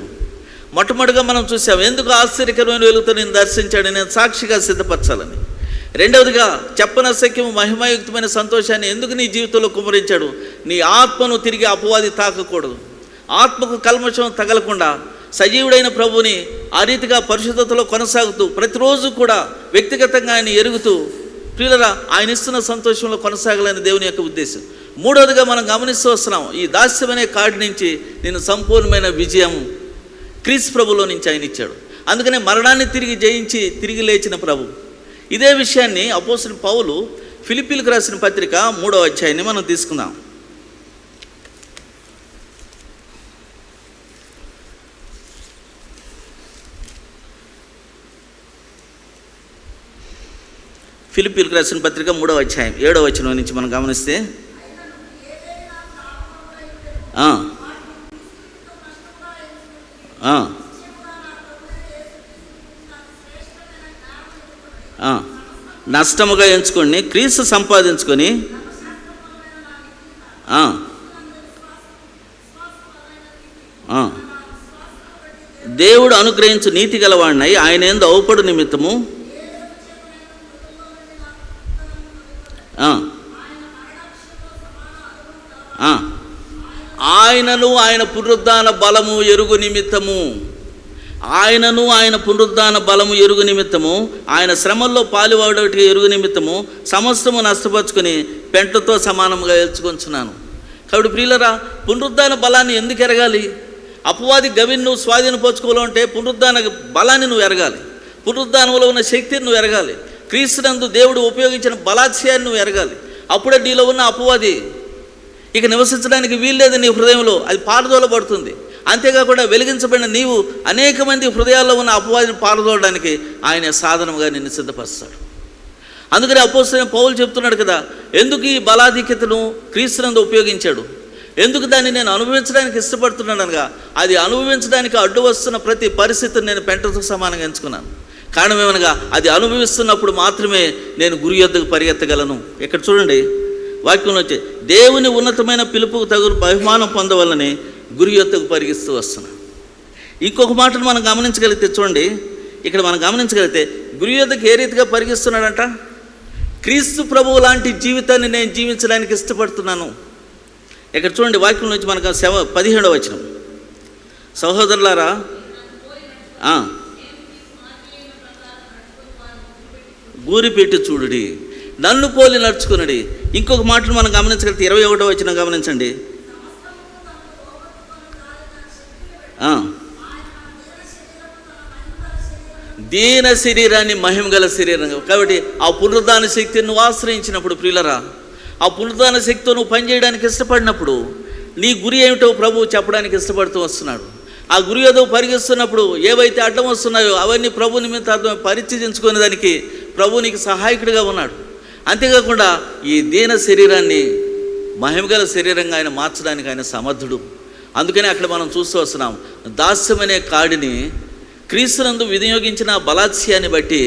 మొట్టమొదటిగా మనం చూసాం, ఎందుకు ఆశ్చర్యకరమైన వెలుగుతో నేను దర్శించాడు, నేను సాక్షిగా సిద్ధపరచాలని. రెండవదిగా చెప్పనశక్యము మహిమాయుక్తమైన సంతోషాన్ని ఎందుకు నీ జీవితంలో కుమరించాడు? నీ ఆత్మను తిరిగి అపవాది తాకకూడదు, ఆత్మకు కల్మషం తగలకుండా సజీవుడైన ప్రభుని ఆ రీతిగా పరిశుద్ధతలో కొనసాగుతూ ప్రతిరోజు కూడా వ్యక్తిగతంగా ఆయన ఎరుగుతూ ప్రియులరా ఆయన ఇస్తున్న సంతోషంలో కొనసాగాలని దేవుని యొక్క ఉద్దేశం. మూడవదిగా మనం గమనిస్తూ వస్తున్నాం, ఈ దాస్యమనే కాడి నుంచి నేను సంపూర్ణమైన విజయం క్రీస్తు ప్రభులో నుంచి ఆయన ఇచ్చాడు. అందుకనే మరణాన్ని తిరిగి జయించి తిరిగి లేచిన ప్రభు. ఇదే విషయాన్ని అపోస్తలుడైన పౌలు ఫిలిప్పీలకు రాసిన పత్రిక 3వ అధ్యాయాన్ని మనం తీసుకుందాం. ఫిలిప్పీలకు రాసిన పత్రిక 3వ అధ్యాయం 7వ వచనం నుంచి మనం గమనిస్తే, నష్టముగా ఎంచుకొని క్రీస్తు సంపాదించుకొని దేవుడు అనుగ్రహించు నీతి గలవాడినై ఆయన యందు ఔపడు నిమిత్తము ఆయనను ఆయన పునరుద్ధాన బలము ఎరుగు నిమిత్తము, ఆయనను ఆయన పునరుద్ధాన బలము ఎరుగు నిమిత్తము, ఆయన శ్రమల్లో పాలువాడటి ఎరుగు నిమిత్తము సమస్తము నష్టపరుచుకొని పెంటతో సమానంగా ఎంచుకొంచున్నాను. కాబట్టి ప్రియులరా, పునరుద్ధాన బలాన్ని ఎందుకు ఎరగాలి? అపవాది గవిని నువ్వు స్వాధీనపరచుకోవాలంటే పునరుద్ధాన బలాన్ని నువ్వు ఎరగాలి, పునరుద్ధానంలో ఉన్న శక్తిని నువ్వు ఎరగాలి, క్రీస్తునందు దేవుడు ఉపయోగించిన బలాత్యాన్ని నువ్వు ఎరగాలి. అప్పుడే నీలో ఉన్న అపవాది ఇక నివసించడానికి వీల్లేదు నీ హృదయంలో, అది పారదోలబడుతుంది. అంతేకాకుండా వెలిగించబడిన నీవు అనేక మంది హృదయాల్లో ఉన్న అపవాదిని పారదోలడానికి ఆయన సాధనముగా నిన్ను సిద్ధపరుస్తాడు. అందుకని అపోస్తలుడైన పౌలు చెప్తున్నాడు కదా, ఎందుకు ఈ బలాధిక్యతను క్రీస్తునందు ఉపయోగించాడు, ఎందుకు దాన్ని నేను అనుభవించడానికి ఇష్టపడుతున్నాను అనగా, అది అనుభవించడానికి అడ్డు వస్తున్న ప్రతి పరిస్థితిని నేను పెంటతో సమానంగా ఎంచుకున్నాను. కారణం ఏమనగా, అది అనుభవిస్తున్నప్పుడు మాత్రమే నేను గురి యొద్దకు పరిగెత్తగలను. ఇక్కడ చూడండి వాక్యంలో వచ్చే, దేవుని ఉన్నతమైన పిలుపుకు తగు బహుమానం పొందవలని గురి యొద్దకు పరిగిస్తూ వస్తున్నాను. ఇంకొక మాటను మనం గమనించగలిగితే చూడండి, ఇక్కడ మనం గమనించగలిగితే గురి యొద్దకు ఏ రీతిగా పరిగిస్తున్నాడంట, క్రీస్తు ప్రభువు లాంటి జీవితాన్ని నేను జీవించడానికి ఇష్టపడుతున్నాను. ఇక్కడ చూడండి వాక్యం నుంచి మనకు 17వ వచనం, సహోదరులారా గూరి పెట్టి చూడుడి, నన్ను పోలి నడుచుకునడి. ఇంకొక మాటను మనం గమనించగలిగితే 21వ వచనం గమనించండి, దీన శరీరాన్ని మహిమగల శరీరంగా. కాబట్టి ఆ పునరుద్ధాన శక్తిని నువ్వు ఆశ్రయించినప్పుడు ప్రియులరా, ఆ పునరుద్ధాన శక్తితో నువ్వు పనిచేయడానికి ఇష్టపడినప్పుడు నీ గురి ఏమిటో ప్రభువు చెప్పడానికి ఇష్టపడుతూ వస్తున్నాడు. ఆ గురి ఏదో పరిగెస్తున్నప్పుడు ఏవైతే అడ్డం వస్తున్నాయో అవన్నీ ప్రభు నిమిత్తం పరిచయించుకునే దానికి ప్రభు నీకు సహాయకుడిగా ఉన్నాడు. అంతేకాకుండా ఈ దీన శరీరాన్ని మహిమగల శరీరంగా ఆయన మార్చడానికి ఆయన సమర్థుడు. అందుకనే అక్కడ మనం చూస్తూ వస్తున్నాం, దాస్యమనే కాడిని క్రీస్తునందు వినియోగించిన బలాత్స్యాన్ని బట్టి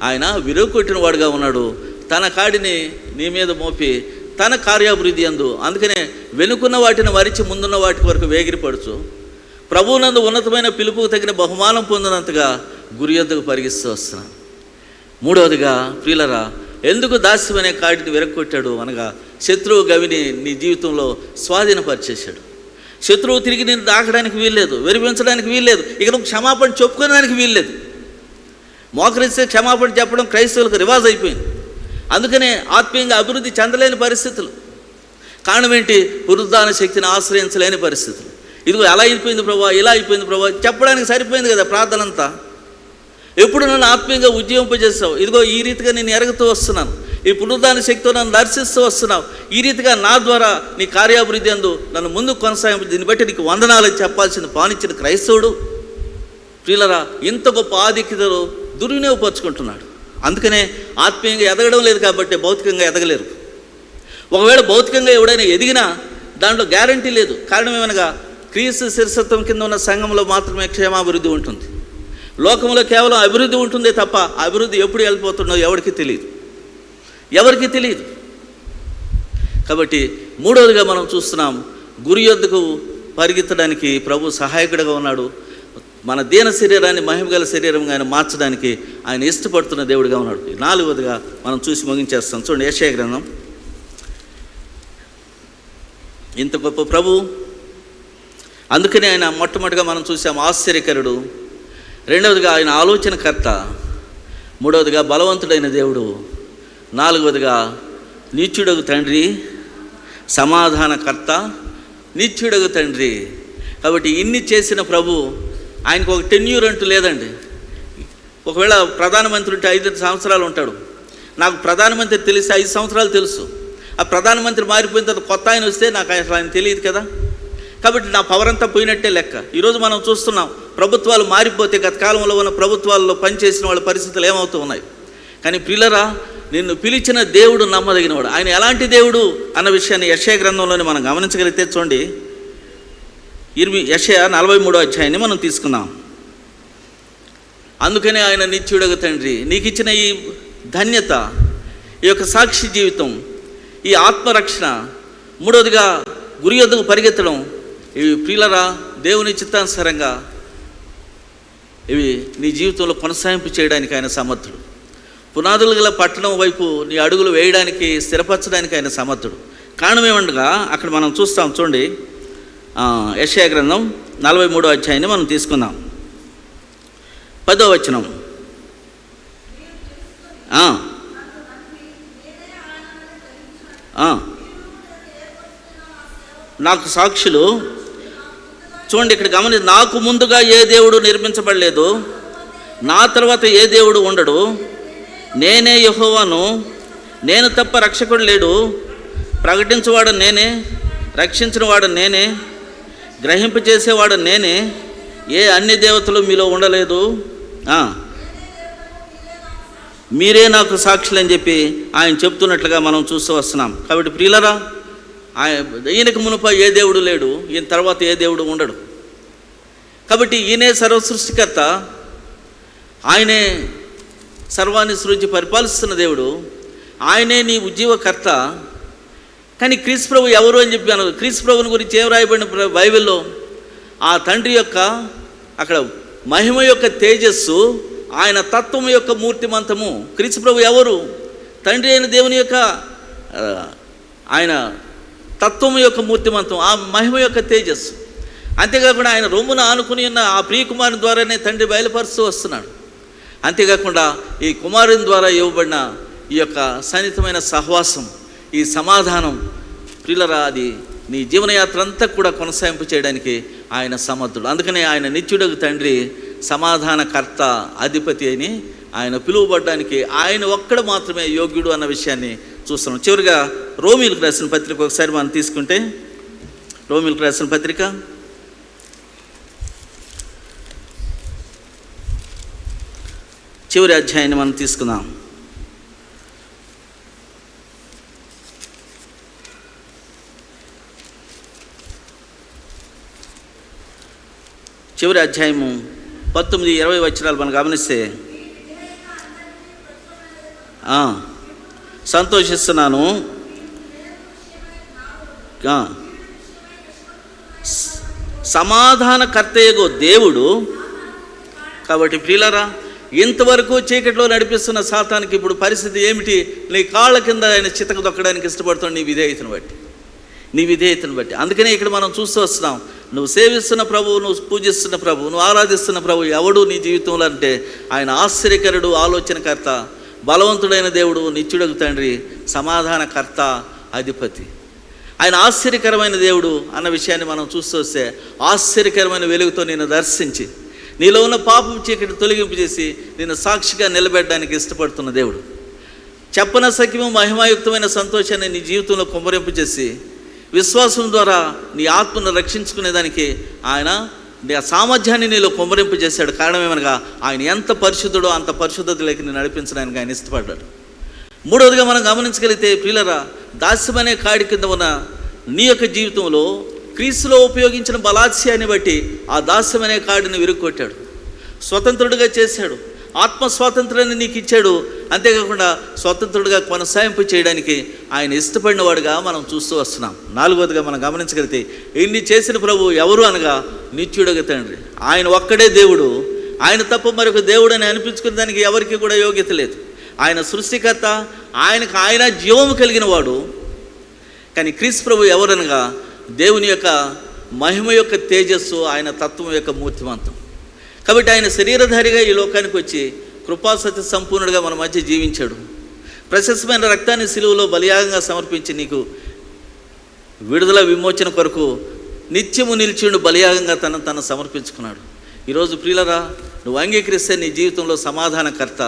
ఆయన విరుగుకొట్టిన వాడుగా ఉన్నాడు. తన కాడిని నీ మీద మోపి తన కార్యాభివృద్ధి అందు, అందుకనే వెనుకున్న వాటిని వరిచి ముందున్న వాటి వరకు వేగిరిపడుచు ప్రభువునందు ఉన్నతమైన పిలుపుకు తగిన బహుమానం పొందినంతగా గురి యొద్దకు పరిగిస్తూ వస్తున్నాను. మూడవదిగా ప్రియులరా, ఎందుకు దాస్యం అనే కాడిని విరగొట్టాడు అనగా, శత్రువు గవిని నీ జీవితంలో స్వాధీనపరిచేశాడు. శత్రువు తిరిగి నేను దాకడానికి వీల్లేదు, వెరిపించడానికి వీల్లేదు, ఇక నువ్వు క్షమాపణ చెప్పుకోవడానికి వీల్లేదు. మోకరిస్తే క్షమాపణ చెప్పడం క్రైస్తవులకు రివాజ్ అయిపోయింది. అందుకనే ఆత్మీయంగా అభివృద్ధి చెందలేని పరిస్థితులు. కారణం ఏంటి? పునరుద్ధాన శక్తిని ఆశ్రయించలేని పరిస్థితులు. ఇదిగో ఎలా అయిపోయింది ప్రభా, ఇలా అయిపోయింది ప్రభా చెప్పడానికి సరిపోయింది కదా ప్రార్థన అంతా. ఎప్పుడు నన్ను ఆత్మీయంగా ఉజ్జీవింపజేస్తావు, ఇదిగో ఈ రీతిగా నేను ఎరుగుతూ వస్తున్నాను, ఈ పునరుద్ధాన శక్తితో నన్ను దర్శిస్తూ వస్తున్నావు, ఈ రీతిగా నా ద్వారా నీ కార్యాభివృద్ధి అందు నన్ను ముందుకు కొనసాగింపు, దీన్ని బట్టి నీకు వందనాలని చెప్పాల్సింది పానించిన క్రైస్తవుడు ప్రియులరా ఇంత గొప్ప ఆధిక్యతలో దుర్వినియోగపరుచుకుంటున్నాడు. అందుకనే ఆత్మీయంగా ఎదగడం లేదు కాబట్టి భౌతికంగా ఎదగలేరు. ఒకవేళ భౌతికంగా ఎవడైనా ఎదిగినా దాంట్లో గ్యారంటీ లేదు. కారణం ఏమనగా క్రీస్తు శిరసత్వం కింద ఉన్న సంఘంలో మాత్రమే క్షేమాభివృద్ధి ఉంటుంది. లోకంలో కేవలం అభివృద్ధి ఉంటుందే తప్ప అభివృద్ధి ఎప్పుడు వెళ్ళిపోతుందో ఎవరికి తెలియదు. కాబట్టి మూడవదిగా మనం చూస్తున్నాం, గురి యొద్దకు పరిగెత్తడానికి ప్రభు సహాయకుడిగా ఉన్నాడు. మన దీన శరీరాన్ని మహిమగల శరీరంగా ఆయన మార్చడానికి ఆయన ఇష్టపడుతున్న దేవుడిగా ఉన్నాడు. నాలుగవదిగా మనం చూసి ముగించేస్తాం. చూడండి, యెషయా గ్రంథం. ఇంత గొప్ప ప్రభు, అందుకని ఆయన మొట్టమొదటిగా మనం చూసాం ఆశ్చర్యకరుడు, రెండవదిగా ఆయన ఆలోచనకర్త, మూడవదిగా బలవంతుడైన దేవుడు, నాలుగవదిగా నీచుడగు తండ్రి, సమాధానకర్త, నీచుడగు తండ్రి. కాబట్టి ఇన్ని చేసిన ప్రభు ఆయనకు ఒక టెన్యూర్ అంటూ లేదండి. ఒకవేళ ప్రధానమంత్రి ఉంటే 5 సంవత్సరాలు ఉంటాడు. నాకు ప్రధానమంత్రి తెలిసి 5 సంవత్సరాలు తెలుసు. ఆ ప్రధానమంత్రి మారిపోయిన తర్వాత కొత్త ఆయన వస్తే నాకు అసలు ఆయన తెలియదు కదా. కాబట్టి నా పవర్ అంతా పోయినట్టే లెక్క. ఈరోజు మనం చూస్తున్నాం, ప్రభుత్వాలు మారిపోతే గత కాలంలో ఉన్న ప్రభుత్వాల్లో పనిచేసిన వాళ్ళ పరిస్థితులు ఏమవుతూ ఉన్నాయి. కానీ ప్రియులరా, నిన్ను పిలిచిన దేవుడు నమ్మదగినవాడు. ఆయన ఎలాంటి దేవుడు అన్న విషయాన్ని యెషయా గ్రంథంలోనే మనం గమనించగలిగితే చూడండి, యెషయా 43వ అధ్యాయాన్ని మనం తీసుకుందాం. అందుకనే ఆయన నిత్యుడగు తండ్రి, నీకు ఇచ్చిన ఈ ధన్యత, ఈ యొక్క సాక్షి జీవితం, ఈ ఆత్మరక్షణ, మూడవదిగా గురి యొద్దకు పరిగెత్తడం, ఇవి ప్రియులరా దేవుని చిత్తానుసారంగా ఇవి నీ జీవితంలో కొనసాగింపు చేయడానికి ఆయన సమర్థుడు. పునాదులు గల పట్టణం వైపు నీ అడుగులు వేయడానికి, స్థిరపరచడానికి ఆయన సమర్థుడు. కారణం ఏమనగా అక్కడ మనం చూస్తాం చూడండి, యెషయా గ్రంథం 43వ అధ్యాయాన్ని మనం తీసుకుందాం. 10వ వచనం. నాకు సాక్షులు, చూడండి ఇక్కడ గమనించి, నాకు ముందుగా ఏ దేవుడు నిర్మించబడలేదు, నా తర్వాత ఏ దేవుడు ఉండడు, నేనే యెహోవాను, నేను తప్ప రక్షకుడు లేడు, ప్రకటించేవాడు నేనే, రక్షించినవాడు నేనే, గ్రహింపచేసేవాడు నేనే, ఏ అన్ని దేవతలు మీలో ఉండలేదు, మీరే నాకు సాక్షులు అని చెప్పి ఆయన చెప్తున్నట్లుగా మనం చూస్తూ వస్తున్నాం. కాబట్టి ప్రియులరా, ఈయనకు మునుప ఏ దేవుడు లేడు, ఈయన తర్వాత ఏ దేవుడు ఉండడు. కాబట్టి ఈయనే సర్వ సృష్టికర్త, ఆయనే సర్వాన్ని సృష్టి పరిపాలిస్తున్న దేవుడు, ఆయనే నీ ఉజ్జీవకర్త. కానీ క్రీస్తు ప్రభు ఎవరు అని చెప్పాను. క్రీస్తు ప్రభుని గురించి ఏం రాయబడిన బైబిల్లో, ఆ తండ్రి యొక్క అక్కడ మహిమ యొక్క తేజస్సు, ఆయన తత్వం యొక్క మూర్తిమంతము. క్రీస్తు ప్రభు ఎవరు? తండ్రి అయిన దేవుని యొక్క ఆయన తత్వం యొక్క మూర్తిమంతం, ఆ మహిమ యొక్క తేజస్సు. అంతేకాకుండా ఆయన రొమ్మున ఆనుకుని ఉన్న ఆ ప్రియకుమారుని ద్వారానే తండ్రి బయలుపరుస్తూ వస్తున్నాడు. అంతేకాకుండా ఈ కుమారుని ద్వారా ఇవ్వబడిన ఈ యొక్క సన్నిహితమైన సహవాసం, ఈ సమాధానం ప్రియులరా, అది నీ జీవనయాత్ర అంతా కూడా కొనసాగింపు చేయడానికి ఆయన సమర్థుడు. అందుకనే ఆయన నిత్యుడగు తండ్రి, సమాధానకర్త, అధిపతి అని ఆయన పిలువబడడానికి ఆయన ఒక్కడు మాత్రమే యోగ్యుడు అన్న విషయాన్ని చూస్తున్నాం. చివరిగా రోమీలకు రాసిన పత్రిక ఒకసారి మనం తీసుకుంటే, రోమీలకు రాసిన పత్రిక చివరి అధ్యాయాన్ని మనం తీసుకుందాం. చివరి అధ్యాయము 19-20 వచనాలు మనం గమనిస్తే, సంతోషిస్తున్నాను, సమాధానకర్తయగు దేవుడు. కాబట్టి ప్రియులారా, ఇంతవరకు చీకట్లో నడిపిస్తున్న సాతానికి ఇప్పుడు పరిస్థితి ఏమిటి? నీ కాళ్ళ కింద ఆయన చితక దొక్కడానికి ఇష్టపడుతున్నాడు నీ విధేయతను బట్టి. అందుకనే ఇక్కడ మనం చూస్తూ వస్తున్నాం, నువ్వు సేవిస్తున్న ప్రభువు, నువ్వు పూజిస్తున్న ప్రభువు, నువ్వు ఆరాధిస్తున్న ప్రభువు ఎవడు నీ జీవితంలో అంటే ఆయన ఆశ్చర్యకరుడు, ఆలోచనకర్త, బలవంతుడైన దేవుడు, నిత్యుడగు తండ్రి, సమాధానకర్త, అధిపతి. ఆయన ఆశ్చర్యకరమైన దేవుడు అన్న విషయాన్ని మనం చూస్తూ వస్తే, ఆశ్చర్యకరమైన వెలుగుతో నిన్ను దర్శించి నీలో ఉన్న పాపం చీకటి తొలగింపు చేసి నిన్ను సాక్షిగా నిలబెట్టడానికి ఇష్టపడుతున్న దేవుడు. చెప్పనసఖ్యము మహిమాయుక్తమైన సంతోషాన్ని నీ జీవితంలో కుమ్మరింపు చేసి విశ్వాసం ద్వారా నీ ఆత్మను రక్షించుకునేదానికి ఆయన సామర్థ్యాన్ని నీలో కుమ్మరింపు చేశాడు. కారణం ఏమనగా ఆయన ఎంత పరిశుద్ధుడో అంత పరిశుద్ధతలోకి నేను నడిపించడానికి ఆయన ఇష్టపడ్డాడు. మూడవదిగా మనం గమనించగలిగితే ప్రియులరా, దాస్యమనే కాడి కింద ఉన్న నీ యొక్క జీవితంలో క్రీస్తులో ఉపయోగించిన బలాత్స్యాన్ని బట్టి ఆ దాస్యమనే కాడిని విరుక్కొట్టాడు, స్వతంత్రుడిగా చేశాడు, ఆత్మ స్వాతంత్రాన్ని నీకు ఇచ్చాడు. అంతేకాకుండా స్వతంత్రుడిగా కొనసాగింపు చేయడానికి ఆయన ఇష్టపడిన వాడుగా మనం చూస్తూ వస్తున్నాం. నాలుగవదిగా మనం గమనించగలిగితే, ఇన్ని చేసిన ప్రభు ఎవరు అనగా నిత్యుడగు తండ్రి. ఆయన ఒక్కడే దేవుడు, ఆయన తప్ప మరొక దేవుడు అని అనిపించుకునే దానికి ఎవరికి కూడా యోగ్యత లేదు. ఆయన సృష్టికర్త, ఆయనకు ఆయన జీవము కలిగిన వాడు. కానీ క్రీస్తు ప్రభు ఎవరనగా దేవుని యొక్క మహిమ యొక్క తేజస్సు, ఆయన తత్వం యొక్క మూర్తిమంతం. కాబట్టి ఆయన శరీరధారిగా ఈ లోకానికి వచ్చి కృపాసత్య సంపూర్ణుడిగా మన మధ్య జీవించాడు. ప్రశస్తమైన రక్తాన్ని సిలువలో బలియాగంగా సమర్పించి నీకు విడుదల విమోచన కొరకు నిత్యము నిలిచిండు బలియాగంగా తను సమర్పించుకున్నాడు. ఈరోజు ప్రియులరా, నువ్వు అంగీకరిస్తే నీ జీవితంలో సమాధానకర్త.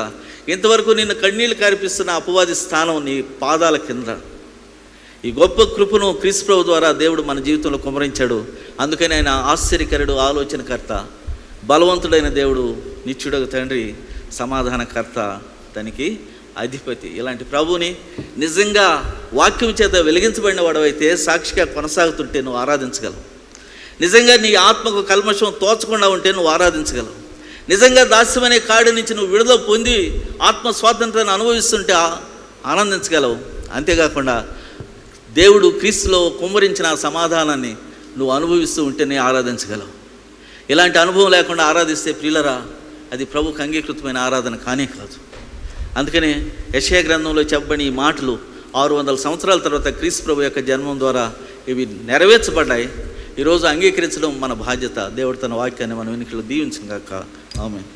ఇంతవరకు నిన్ను కన్నీళ్లు కార్పిస్తున్న అపవాది స్థానం నీ పాదాల కింద. ఈ గొప్ప కృపను క్రీస్తు ప్రభు ద్వారా దేవుడు మన జీవితంలో కుమ్మరించాడు. అందుకని ఆయన ఆశ్చర్యకరుడు, ఆలోచనకర్త, బలవంతుడైన దేవుడు, నిత్యుడగు తండ్రి, సమాధానకర్త, దానికి అధిపతి. ఇలాంటి ప్రభువుని నిజంగా వాక్యం చేత వెలిగించబడిన వాడవైతే సాక్షిగా కొనసాగుతుంటే నువ్వు ఆరాధించగలవు. నిజంగా నీ ఆత్మకు కల్మషం తోచకుండా ఉంటే నువ్వు ఆరాధించగలవు. నిజంగా దాస్యమనే కాడి నుంచి నువ్వు విడుదల పొంది ఆత్మ స్వాతంత్రాన్ని అనుభవిస్తుంటే ఆనందించగలవు. అంతేకాకుండా దేవుడు క్రీస్తులో కుమ్మరించిన ఆ సమాధానాన్ని నువ్వు అనుభవిస్తూ ఉంటేనే ఆరాధించగలవు. ఇలాంటి అనుభవం లేకుండా ఆరాధిస్తే ప్రియులరా, అది ప్రభుకు అంగీకృతమైన ఆరాధన కానే కాదు. అందుకనే యెషయా గ్రంథంలో చెప్పబడిన ఈ మాటలు 600 సంవత్సరాల తర్వాత క్రీస్తు ప్రభు యొక్క జన్మం ద్వారా ఇవి నెరవేర్చబడ్డాయి. ఈరోజు అంగీకరించడం మన బాధ్యత. దేవుడు తన వాక్యాన్ని మన వెనుకలో దీవించుగాక. ఆమేన్.